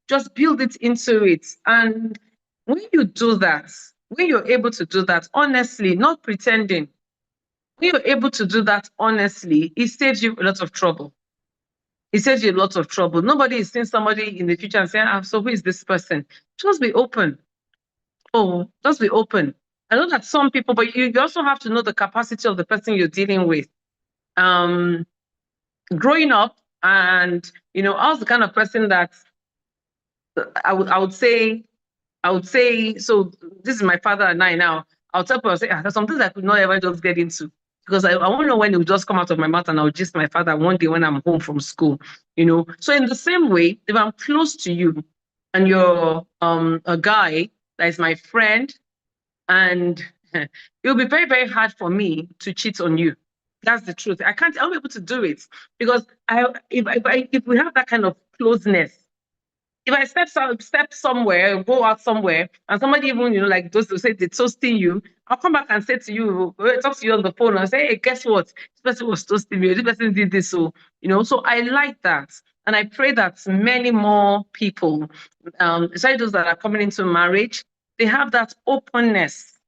just build it into it. And when you do that, when you're able to do that honestly, not pretending, when you're able to do that honestly, it saves you a lot of trouble. It saves you a lot of trouble. Nobody is seeing somebody in the future and saying, so who is this person? Just be open. Just be open. I know that some people, but you also have to know the capacity of the person you're dealing with. Growing up, and I was the kind of person that I would say, so this is my father and I now. I'll tell people, I'll say, there's some things I could not ever just get into, because I won't know when it will just come out of my mouth, and I'll gist my father one day when I'm home from school, So in the same way, if I'm close to you and you're a guy that is my friend, and it'll be very, very hard for me to cheat on you. That's the truth. I'll be able to do it, because if we have that kind of closeness, if I step somewhere, go out somewhere, and somebody even, like those who say they're toasting you, I'll come back and say to you, talk to you on the phone and say, hey, guess what? This person was toasting me, this person did this. So, so I like that. And I pray that many more people, especially those that are coming into marriage, they have that openness.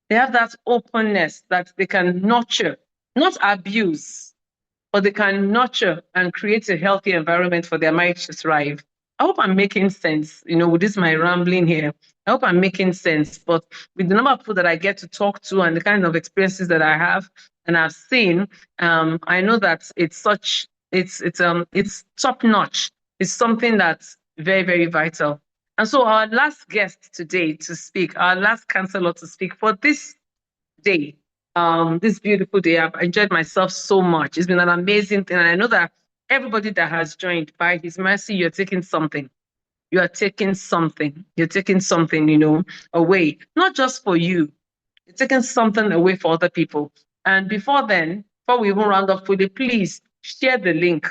They have that openness that they can nurture, not abuse, but they can nurture and create a healthy environment for their marriage to thrive. I hope I'm making sense, with this my rambling here. I hope I'm making sense, but with the number of people that I get to talk to and the kind of experiences that I have and I've seen, I know that it's top notch. It's something that's very, very vital. And so our last guest today to speak, our last counselor to speak for this day, this beautiful day, I've enjoyed myself so much. It's been an amazing thing. And I know that everybody that has joined, by his mercy, you're taking something. You are taking something. You're taking something, away. Not just for you. You're taking something away for other people. And before we even round up fully, please share the link.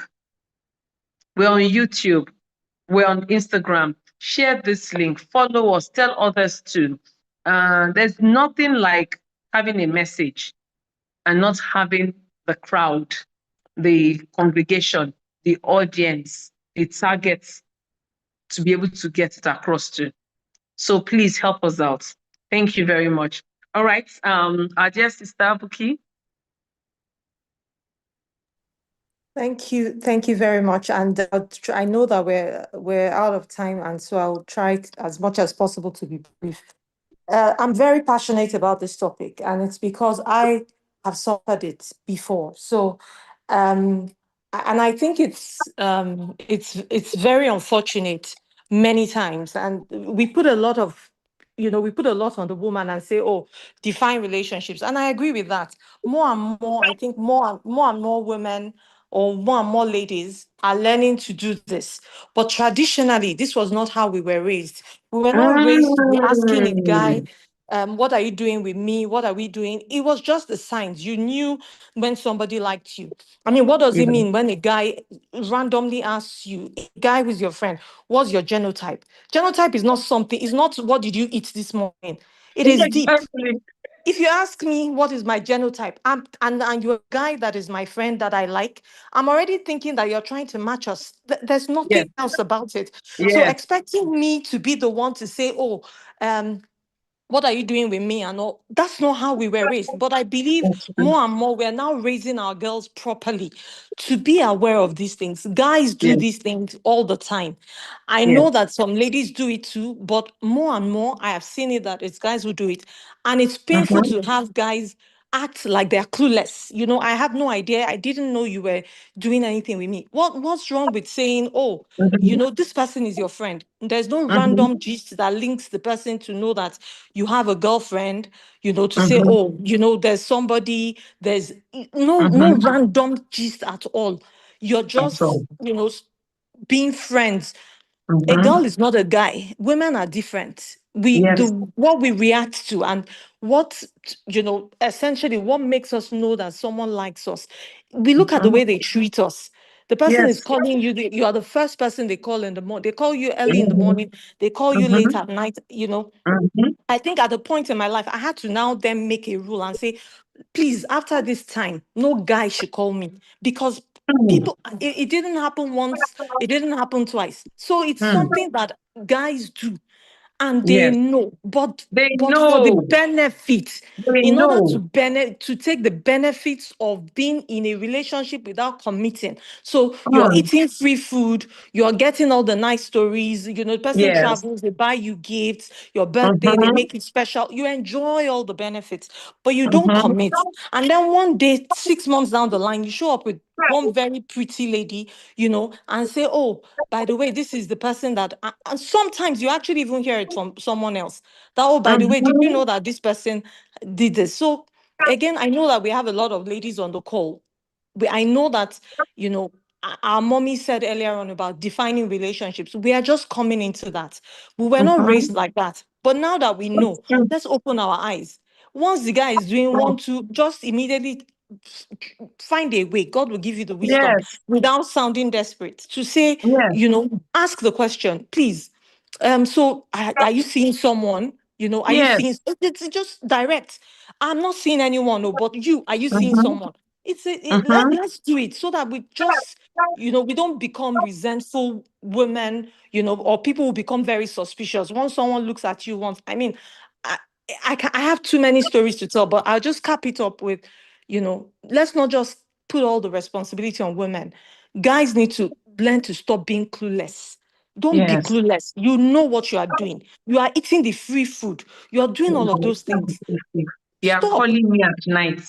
We're on YouTube. We're on Instagram. Share this link. Follow us. Tell others too. There's nothing like having a message and not having the crowd, the congregation, the audience, the targets to be able to get it across to. So please help us out. Thank you very much. All right, our dear sister Buki. Thank you very much. And I know that we're out of time, and so I'll try as much as possible to be brief. I'm very passionate about this topic, and it's because I have suffered it before. So, and I think it's very unfortunate many times, and we put a lot on the woman and say, oh, define relationships, and I agree with that. More and more, I think more and more women or more and more ladies are learning to do this. But traditionally, this was not how we were raised. We were not raised to be asking a guy what are you doing with me? What are we doing? It was just the signs. You knew when somebody liked you. I mean, what does it mean when a guy randomly asks you, a guy who's your friend, what's your genotype? Genotype is not something, it's not what did you eat this morning. It is deep. If you ask me what is my genotype, and you're a guy that is my friend that I like, I'm already thinking that you're trying to match us. There's nothing else about it. So expecting me to be the one to say, oh, what are you doing with me and all? That's not how we were raised. But I believe more and more we're now raising our girls properly to be aware of these things. Guys do these things all the time. I know that some ladies do it too, but more and more I have seen it that it's guys who do it. And it's painful to have guys act like they're clueless. You know, I have no idea. I didn't know you were doing anything with me. What's wrong with saying, oh, you know, this person is your friend? There's no random gist that links the person to know that you have a girlfriend, you know, to say, oh, you know, there's somebody, there's no random gist at all. You're just, you know, being friends. A girl is not a guy. Women are different. What we react to and what, you know, essentially what makes us know that someone likes us. We look at the way they treat us. The person is calling you, you are the first person they call in the morning. They call you early in the morning. They call you late at night, you know. I think at the point in my life, I had to now then make a rule and say, please, after this time, no guy should call me, because people, it didn't happen once, it didn't happen twice. So it's something that guys do. And they know, but for the benefit, in order to take the benefits of being in a relationship without committing. So you're eating free food, you're getting all the nice stories, you know, the person travels, they buy you gifts, your birthday, they make it special. You enjoy all the benefits, but you don't commit. And then one day, 6 months down the line, you show up with one very pretty lady, you know, and say, oh, by the way, this is the person that, and sometimes you actually even hear it from someone else that, oh, by the way, did you know that this person did this? So again, I know that we have a lot of ladies on the call. I know that, you know, our mommy said earlier on about defining relationships. We are just coming into that. We were not raised like that. But now that we know, let's open our eyes. Once the guy is doing one, two, just immediately find a way. God will give you the wisdom without sounding desperate to say, you know, ask the question, please. So are you seeing someone? You know, are you seeing? It's just direct. I'm not seeing anyone, no, but you, are you seeing someone? Let's do it so that we just, you know, we don't become resentful women, you know, or people will become very suspicious once someone looks at you once. I mean, I have too many stories to tell, but I'll just cap it up with, you know, let's not just put all the responsibility on women. Guys need to learn to stop being clueless. Don't be clueless. You know what you are doing. You are eating the free food. You are doing all of those things. You are calling me at night.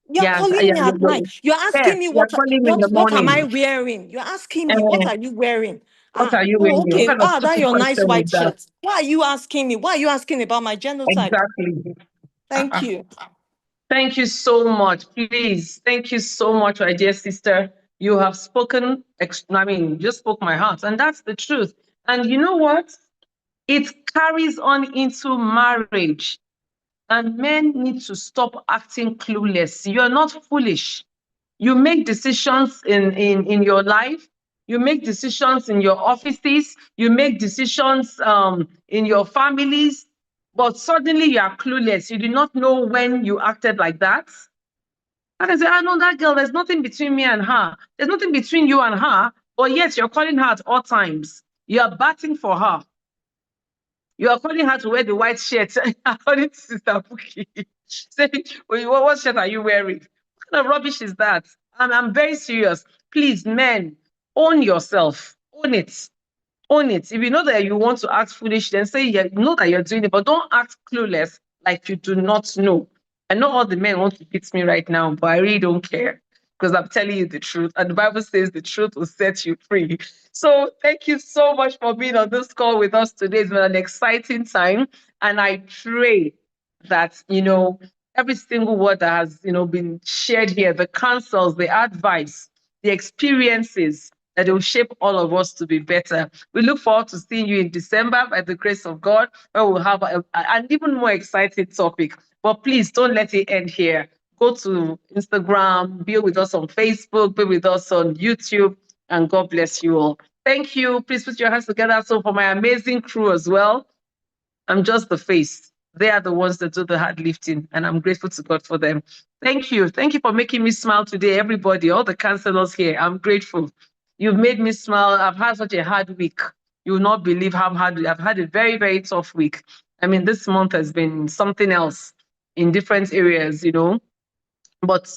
You're calling me at night. You're asking me what am I wearing? You're asking me, what are you wearing? What are you wearing? Okay. That your nice white shirt. Why are you asking me? Why are you asking about my genotype? Exactly. Thank you. Thank you so much. Please. Thank you so much, my dear sister. You have spoken, I mean, you spoke my heart, and that's the truth. And you know what? It carries on into marriage. And men need to stop acting clueless. You're not foolish. You make decisions in your life. You make decisions in your offices. You make decisions in your families. But suddenly you are clueless. You do not know when you acted like that. And I say, I know that girl, there's nothing between me and her. There's nothing between you and her. But yes, you're calling her at all times. You're batting for her. You are calling her to wear the white shirt, according to Sister Buki. Saying, what shirt are you wearing? What kind of rubbish is that? I'm very serious. Please, men, own yourself. Own it. Own it. If you know that you want to act foolish, then say, yeah, you know that you're doing it, but don't act clueless like you do not know. I know all the men want to beat me right now, but I really don't care, because I'm telling you the truth. And the Bible says the truth will set you free. So thank you so much for being on this call with us today. It's been an exciting time. And I pray that, you know, every single word that has, you know, been shared here, the counsels, the advice, the experiences that it will shape all of us to be better. We look forward to seeing you in December by the grace of God, where we'll have an even more exciting topic. But please don't let it end here. Go to Instagram, be with us on Facebook, be with us on YouTube, and God bless you all. Thank you. Please put your hands together. So for my amazing crew as well, I'm just the face. They are the ones that do the hard lifting, and I'm grateful to God for them. Thank you. Thank you for making me smile today, everybody, all the counselors here. I'm grateful. You've made me smile. I've had such a hard week. You will not believe how hard I've had a very, very tough week. I mean, this month has been something else in different areas, you know. But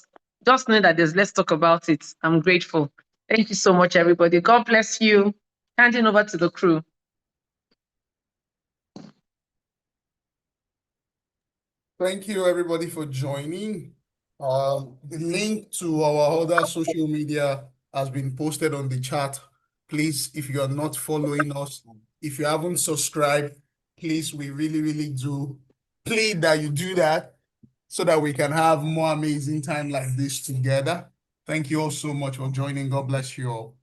just know that let's talk about it. I'm grateful. Thank you so much, everybody. God bless you. Handing over to the crew. Thank you, everybody, for joining. The link to our other social media has been posted on the chat. Please, if you are not following us, if you haven't subscribed, please, we really, really do plead that you do that so that we can have more amazing time like this together. Thank you all so much for joining. God bless you all.